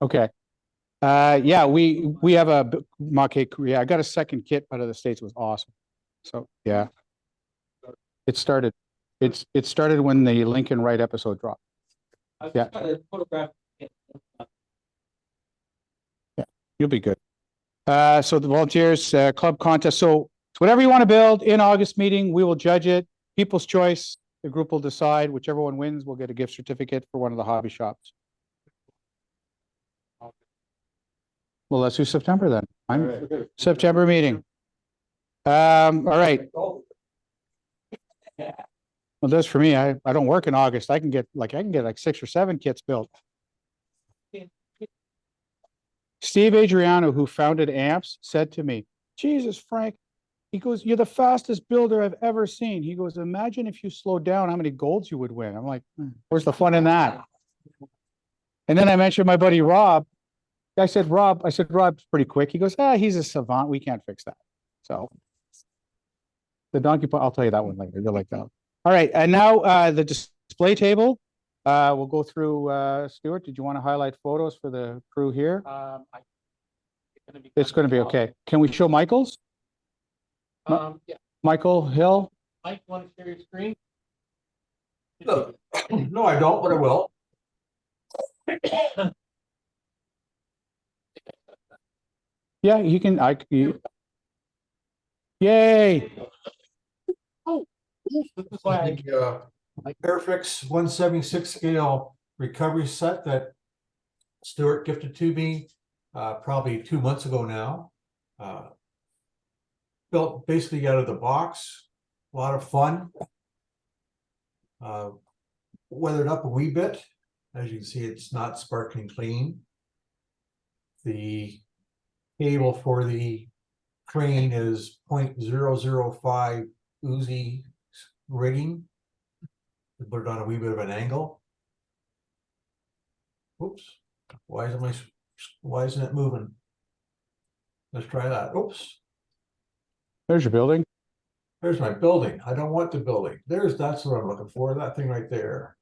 Okay. Yeah, we have a Maquet Korea. I got a second kit out of the States. It was awesome. So yeah, it started when the Lincoln Wright episode dropped. Yeah. Yeah, you'll be good. So the volunteers club contest. So whatever you want to build in August meeting, we will judge it. People's choice. The group will decide. Whichever one wins, we'll get a gift certificate for one of the hobby shops. Well, let's do September then. September meeting. All right. Well, that's for me. I don't work in August. I can get like 6 or 7 kits built. Steve Adriano, who founded AMPS, said to me, Jesus, Frank, he goes, you're the fastest builder I've ever seen. He goes, imagine if you slowed down how many golds you would win. I'm like, where's the fun in that? And then I mentioned my buddy Rob. I said, Rob's pretty quick. He goes, he's a savant. We can't fix that. So the donkey, I'll tell you that one later. You'll like that. All right. And now the display table. We'll go through, Stuart, did you want to highlight photos for the crew here? It's going to be okay. Can we show Michael's? Yeah. Michael Hill? Mike, you want to share your screen? No, no, I don't, but I will. Yeah, you can, yay. This is why I Airfix 176 scale recovery set that Stuart gifted to me probably 2 months ago now. Built basically out of the box, a lot of fun. Weathered up a wee bit. As you can see, it's not sparkling clean. The cable for the crane is 0.005 Uzi rigging. Put it on a wee bit of an angle. Oops, why isn't it moving? Let's try that. Oops. There's your building. There's my building. I don't want the building. That's what I'm looking for. That thing right there.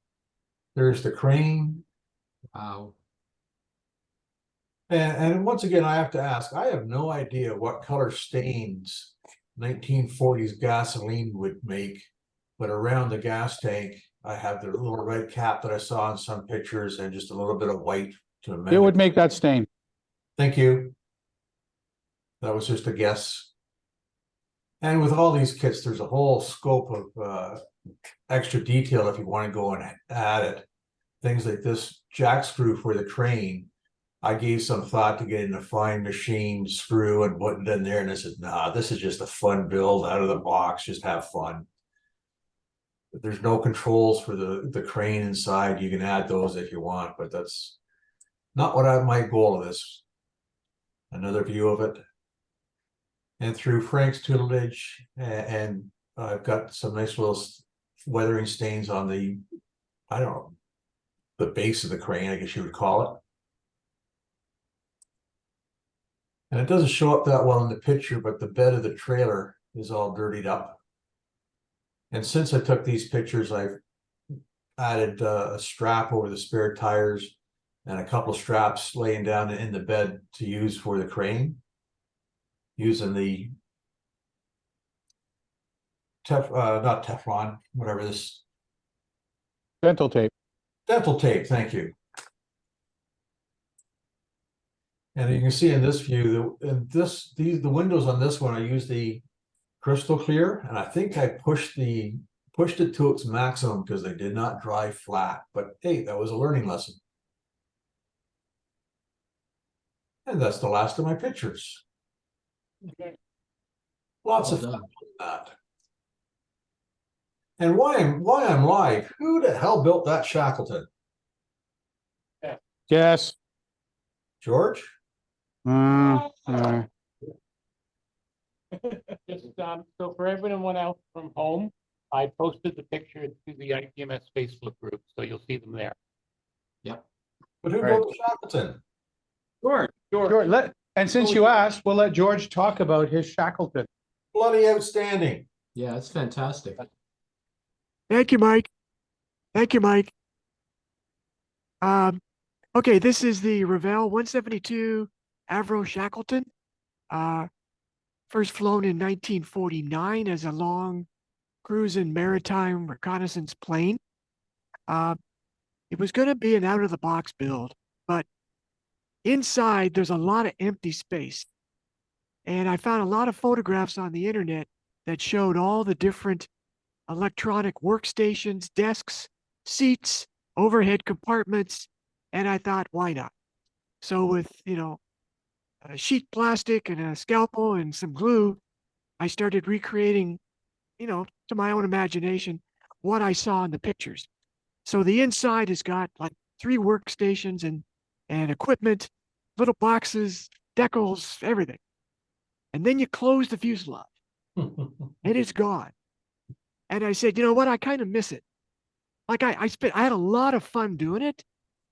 There's the crane. Wow. And once again, I have to ask, I have no idea what color stains 1940s gasoline would make, but around the gas tank, I have the little red cap that I saw in some pictures and just a little bit of white to It amend. would make that stain. Thank you. That was just a guess. And with all these kits, there's a whole scope of extra detail if you want to go and add it. Things like this jack screw for the crane. I gave some thought to getting a fine machine screw and putting it in there, and I said, nah, this is just a fun build out of the box, just have fun. But there's no controls for the crane inside. You can add those if you want, but that's not what my goal of this. Another view of it. And through Frank's tutelage, and I've got some nice little weathering stains on the, I don't know, the base of the crane, I guess you would call it. And it doesn't show up that well in the picture, but the bed of the trailer is all dirtied up. And since I took these pictures, I've added a strap over the spare tires and a couple of straps laying down in the bed to use for the crane, using the not Teflon, whatever this. Dental tape. Dental tape, thank you. And you can see in this view, the windows on this one, I use the crystal clear, and I think I pushed it to its maximum because they did not dry flat. But hey, that was a learning lesson. And that's the last of my pictures. Lots Well of fun done. with that. And why I'm live? Who the hell built that Shackleton? Yes. George? Just, so for everyone else from home, I posted the picture to the IPMS Facebook group, so you'll see them there. But who Right. built the Shackleton? Sure. And since you asked, we'll let George talk about his Shackleton. Bloody outstanding. Yeah, it's fantastic. Thank you, Mike. Okay, this is the Revell 172 Avro Shackleton. First flown in 1949 as a long cruise and maritime reconnaissance plane. It was going to be an out-of-the-box build, but inside there's a lot of empty space. And I found a lot of photographs on the internet that showed all the different electronic workstations, desks, seats, overhead compartments, and I thought, why not? So with, a sheet plastic and a scalpel and some glue, I started recreating, to my own imagination, what I saw in the pictures. So the inside has got like 3 workstations and equipment, little boxes, decals, everything. And then you close the fuselage and it's gone. And I said, you know what? I kind of miss it. Like I had a lot of fun doing it,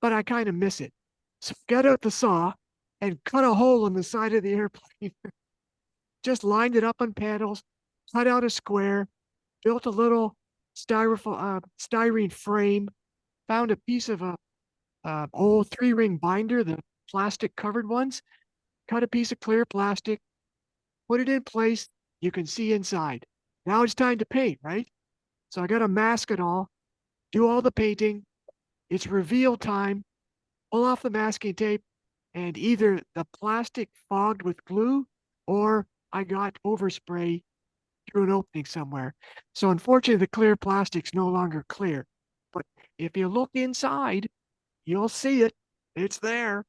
but I kind of miss it. So got out the saw and cut a hole in the side of the airplane. Just lined it up on panels, cut out a square, built a little styrene frame, found a piece of a old 3-ring binder, the plastic covered ones, cut a piece of clear plastic, put it in place. You can see inside. Now it's time to paint, right? So I got to mask it all, do all the painting. It's reveal time. Pull off the masking tape, and either the plastic fogged with glue or I got overspray through an opening somewhere. So unfortunately, the clear plastic's no longer clear. But if you look inside, you'll see it. It's there.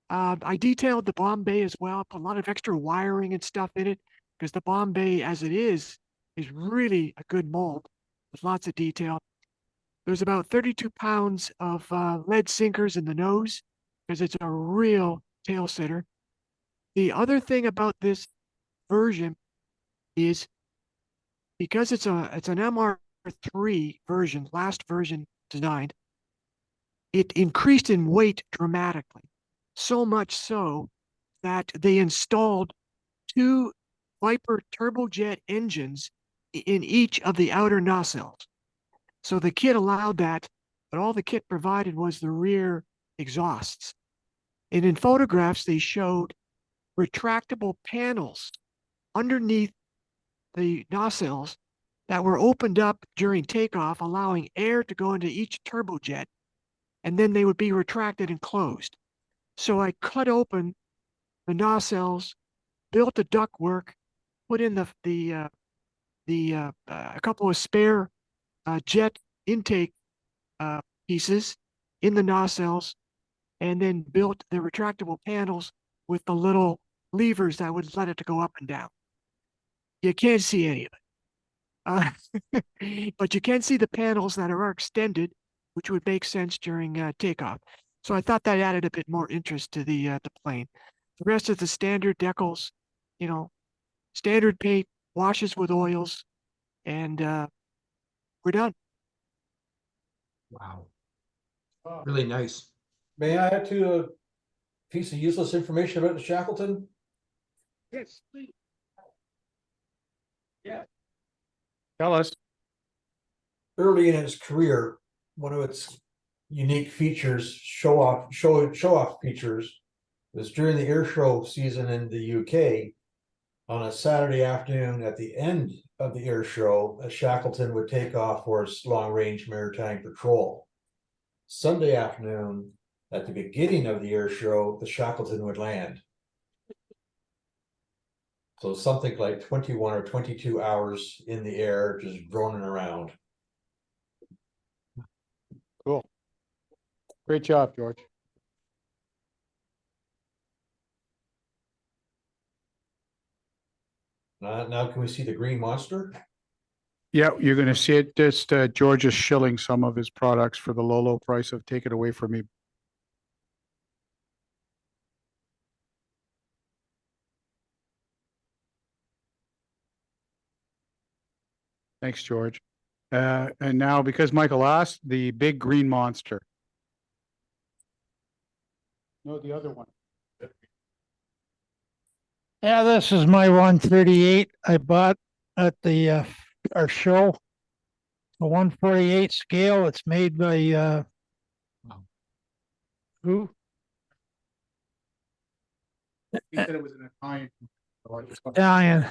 I detailed the bomb bay as well, put a lot of extra wiring and stuff in it because the bomb bay as it is really a good mold with lots of detail. There's about 32 pounds of lead sinkers in the nose because it's a real tail sitter. The other thing about this version is because it's an MR3 version, last version designed, it increased in weight dramatically. So much so that they installed 2 Viper turbojet engines in each of the outer nacelles. So the kit allowed that, but all the kit provided was the rear exhausts. And in photographs, they showed retractable panels underneath the nacelles that were opened up during takeoff, allowing air to go into each turbojet, and then they would be retracted and closed. So I cut open the nacelles, built the ductwork, put in a couple of spare jet intake pieces in the nacelles, and then built the retractable panels with the little levers that would let it to go up and down. You can't see any of it, but you can see the panels that are extended, which would make sense during takeoff. So I thought that added a bit more interest to the plane. The rest of the standard decals, standard paint, washes with oils, and we're done. Wow. Really nice. May I add to a piece of useless information about the Shackleton? Yes, please. Tell us. Early in its career, one of its unique features, show off features, was during the air show season in the UK. On a Saturday afternoon at the end of the air show, a Shackleton would take off for its long-range maritime patrol. Sunday afternoon, at the beginning of the air show, the Shackleton would land. So something like 21 or 22 hours in the air, just droning around. Cool. Great job, George. Now can we see the green monster? Yeah, you're gonna see it. Just George is shilling some of his products for the low price of Take It Away From Me. Thanks, George. And now, because Michael asked, the big green monster. No, the other one. Yeah, this is my 138 I bought at the our show. A 148 scale. It's made by Wow. who? He said it was an Italian. Italian.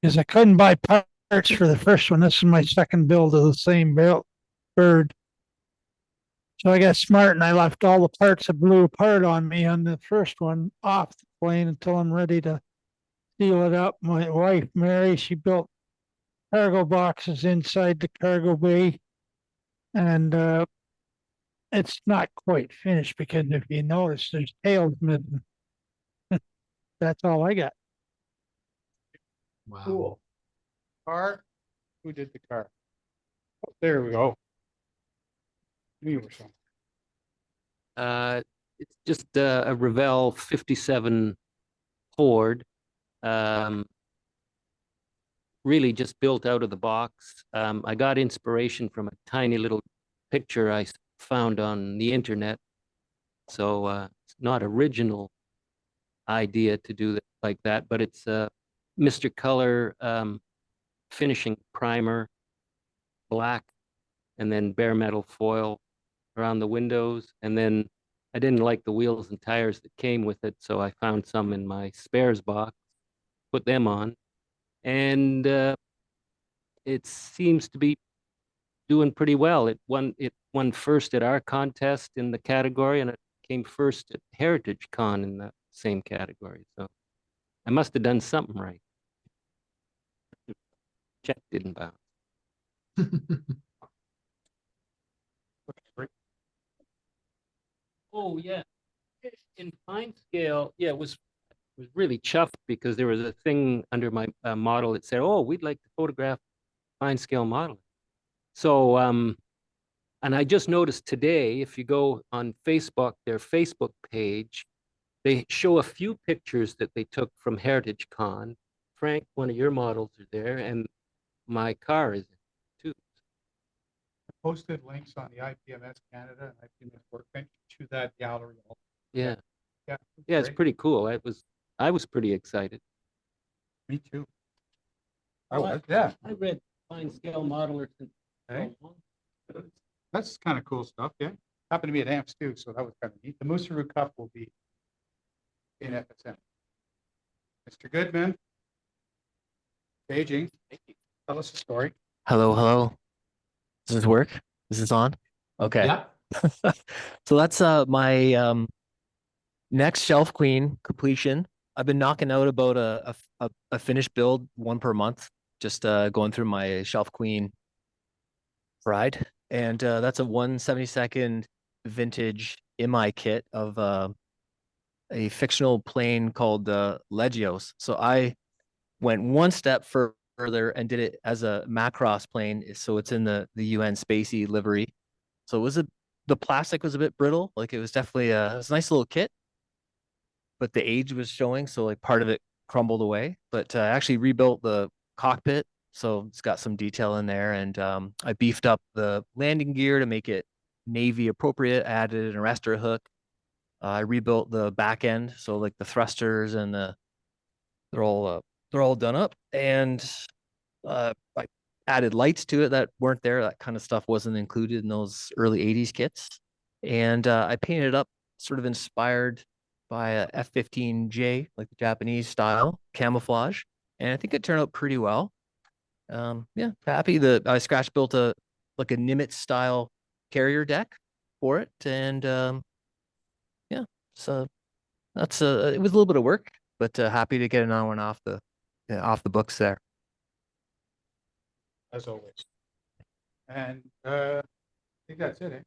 Because I couldn't buy parts for the first one. This is my second build of the same bird. So I got smart and I left all the parts that blew apart on me on the first one off the plane until I'm ready to seal it up. My wife, Mary, she built cargo boxes inside the cargo bay. And it's not quite finished because if you notice, there's tails missing. That's all I got. Wow. Cool. Car, who did the car? Oh, there we go. You were saying. It's just a Revell 57 Ford. Really just built out of the box. I got inspiration from a tiny little picture I found on the internet. So it's not original idea to do that like that, but it's Mr. Color finishing primer, black, and then bare metal foil around the windows. And then I didn't like the wheels and tires that came with it, so I found some in my spares box, put them on, and it seems to be doing pretty well. It won first at our contest in the category, and it came first at Heritage Con in the same category. So I must have done something right. Check didn't bounce. Oh yeah, in fine scale, yeah, it was really chuffed because there was a thing under my model that said, "Oh, we'd like to photograph fine scale modeling." So and I just noticed today, if you go on Facebook, their Facebook page, they show a few pictures that they took from Heritage Con. Frank, one of your models are there, and my car is too. Posted links on the IPMS Canada and IPMS Workbench to that gallery. Yeah, Yeah. yeah, it's great. pretty cool. I was pretty excited. Me too. I Well, was, yeah. I read fine scale modeler since. Okay. That's kind of cool stuff, yeah. Happened to be at AMPS too, so that was kind of neat. The Mooseroot Cup will be in FSM. Mr. Goodman. Staging. Tell us a story. Hello, hello. Does this work? Is this on? Okay. Yep. So that's my next Shelf Queen completion. I've been knocking out about a finished build, one per month, just going through my Shelf Queen ride. And that's a 1/72nd vintage MI kit of a fictional plane called Legios. So I went one step further and did it as a Macross plane. So it's in the UN Spacey livery. So the plastic was a bit brittle. Like it was definitely it was a nice little kit, but the age was showing. So like part of it crumbled away. But I actually rebuilt the cockpit. So it's got some detail in there. And I beefed up the landing gear to make it Navy appropriate, added an arrestor hook. I rebuilt the back end. So like the thrusters and they're all done up. And I added lights to it that weren't there. That kind of stuff wasn't included in those early 80s kits. And I painted it up sort of inspired by a F-15J, like the Japanese style camouflage. And I think it turned out pretty well. Yeah, happy that I scratch built a Nimitz style carrier deck for it. And yeah, so that's it was a little bit of work, but happy to get another one off the books there. As always. And I think that's it, eh?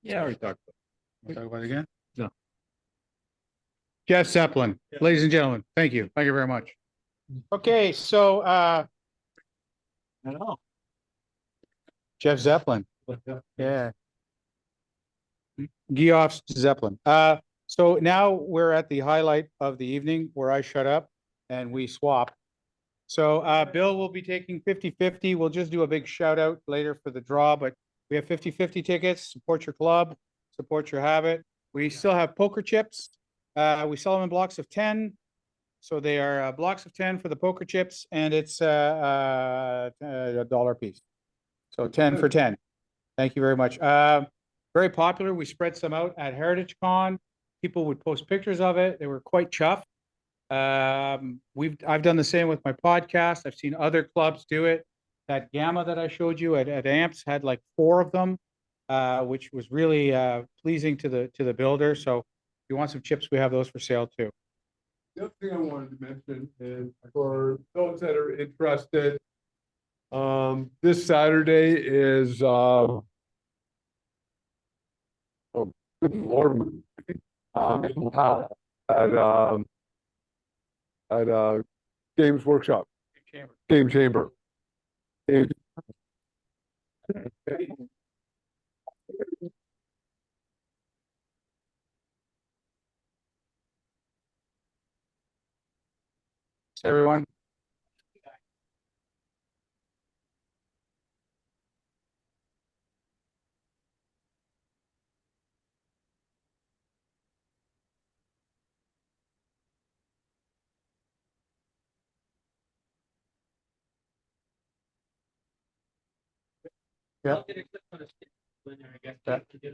Yeah, I already talked Wanna talk about it again? No. Jeff Zeppelin, ladies and gentlemen, thank you. Thank you very much. Okay, so I know. Jeff Zeppelin, yeah. Geoff Zeppelin. So now we're at the highlight of the evening where I shut up and we swap. So Bill will be taking 50/50. We'll just do a big shout out later for the draw, but we have 50/50 tickets. Support your club, support your habit. We still have poker chips. We sell them in blocks of 10. So they are blocks of 10 for the poker chips, and it's $1 a piece. So 10 for 10. Thank you very much. Very popular. We spread some out at Heritage Con. People would post pictures of it. They were quite chuffed. I've done the same with my podcast. I've seen other clubs do it. That Gamma that I showed you at AMPS had like 4 of them, which was really pleasing to the builder. So if you want some chips, we have those for sale too. The other thing I wanted to mention is for those that are interested, this Saturday is oh, good Lord. At at, Games Workshop, Game Chamber. And Everyone. Yeah.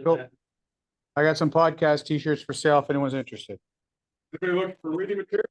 Cool. I got some podcast t-shirts for sale if anyone's interested. anybody looking for reading material?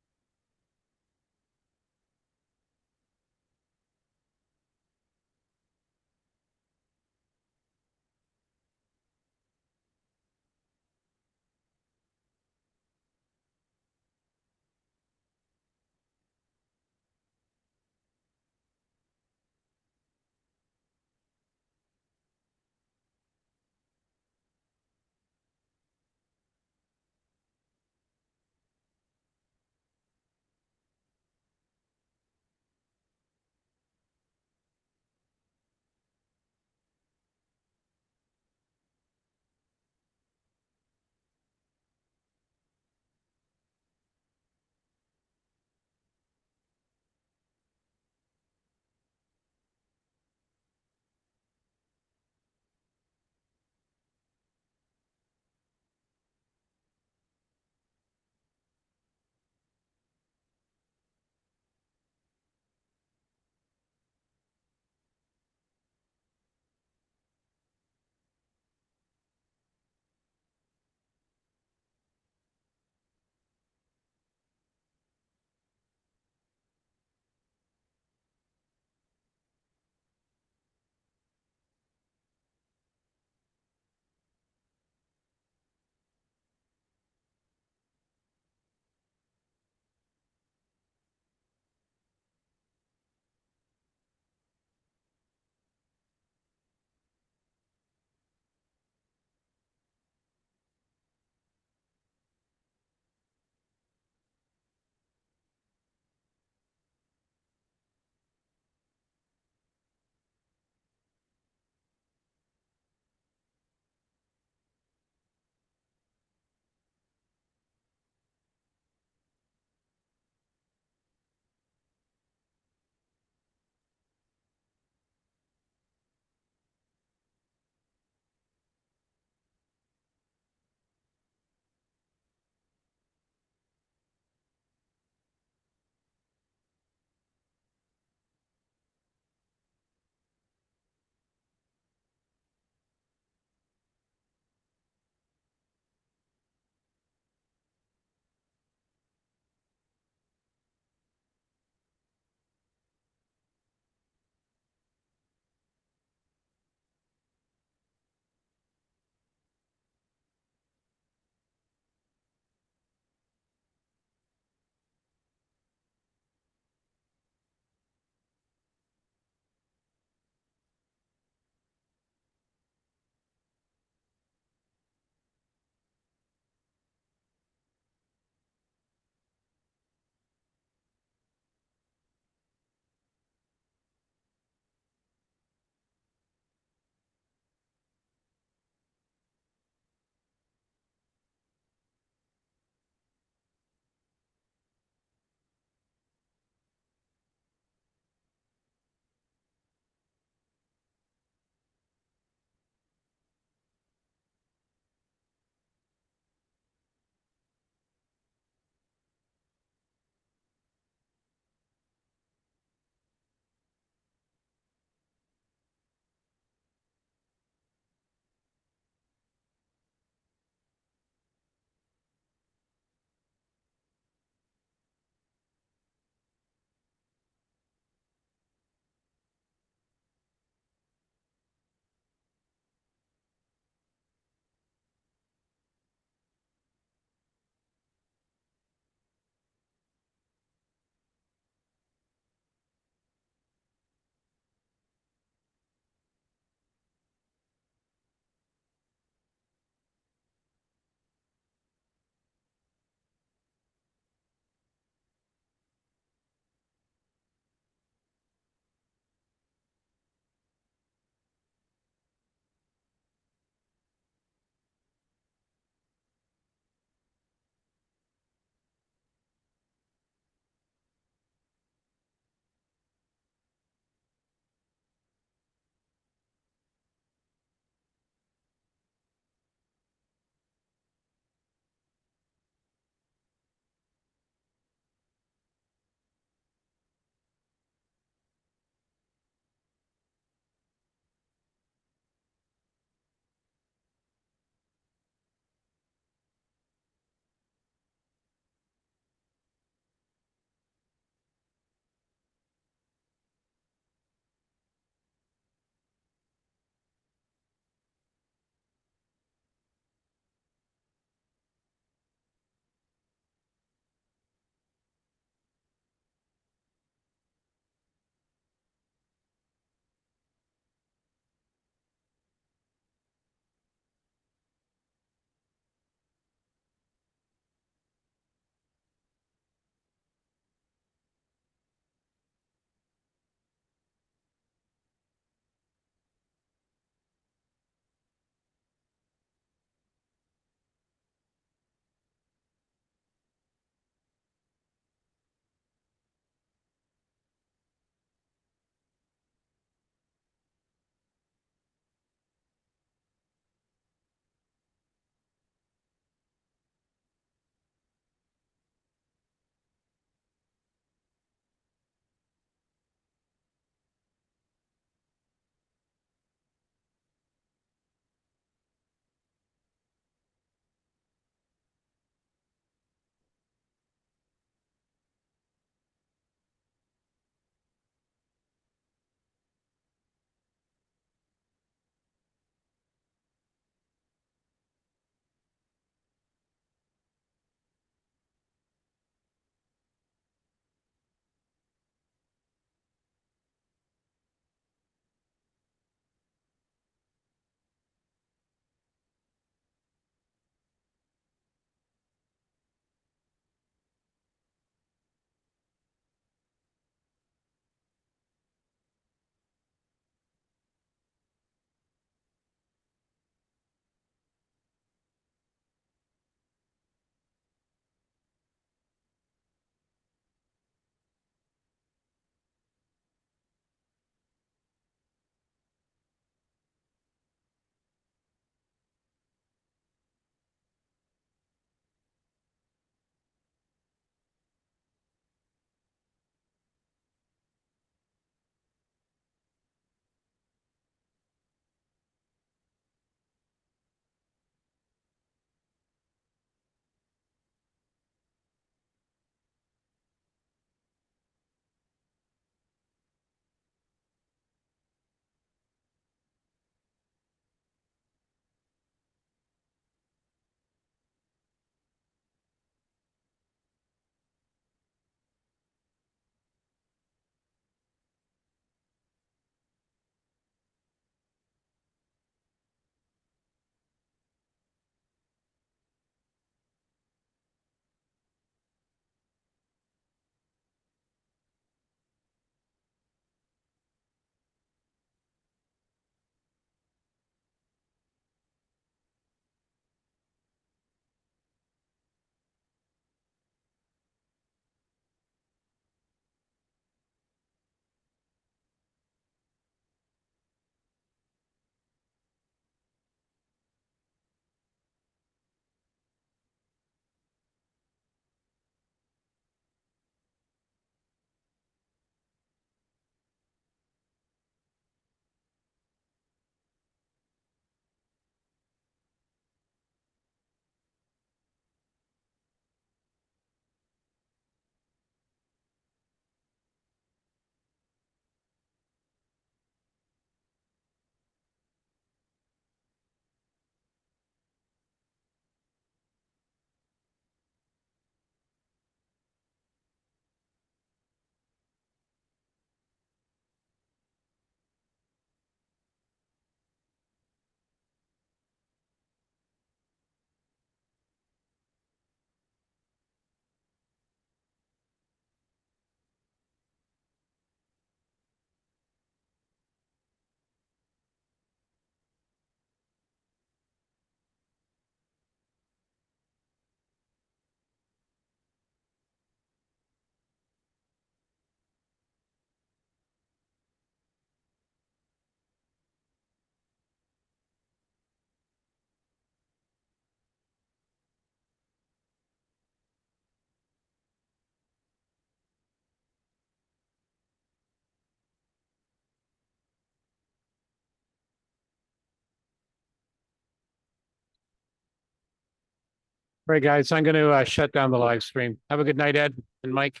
right, guys, I'm gonna shut down the live stream. Have a good night, Ed and Mike.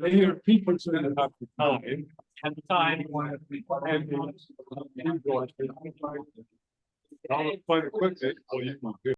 They are people that have the time. And the time. I'll find a quick.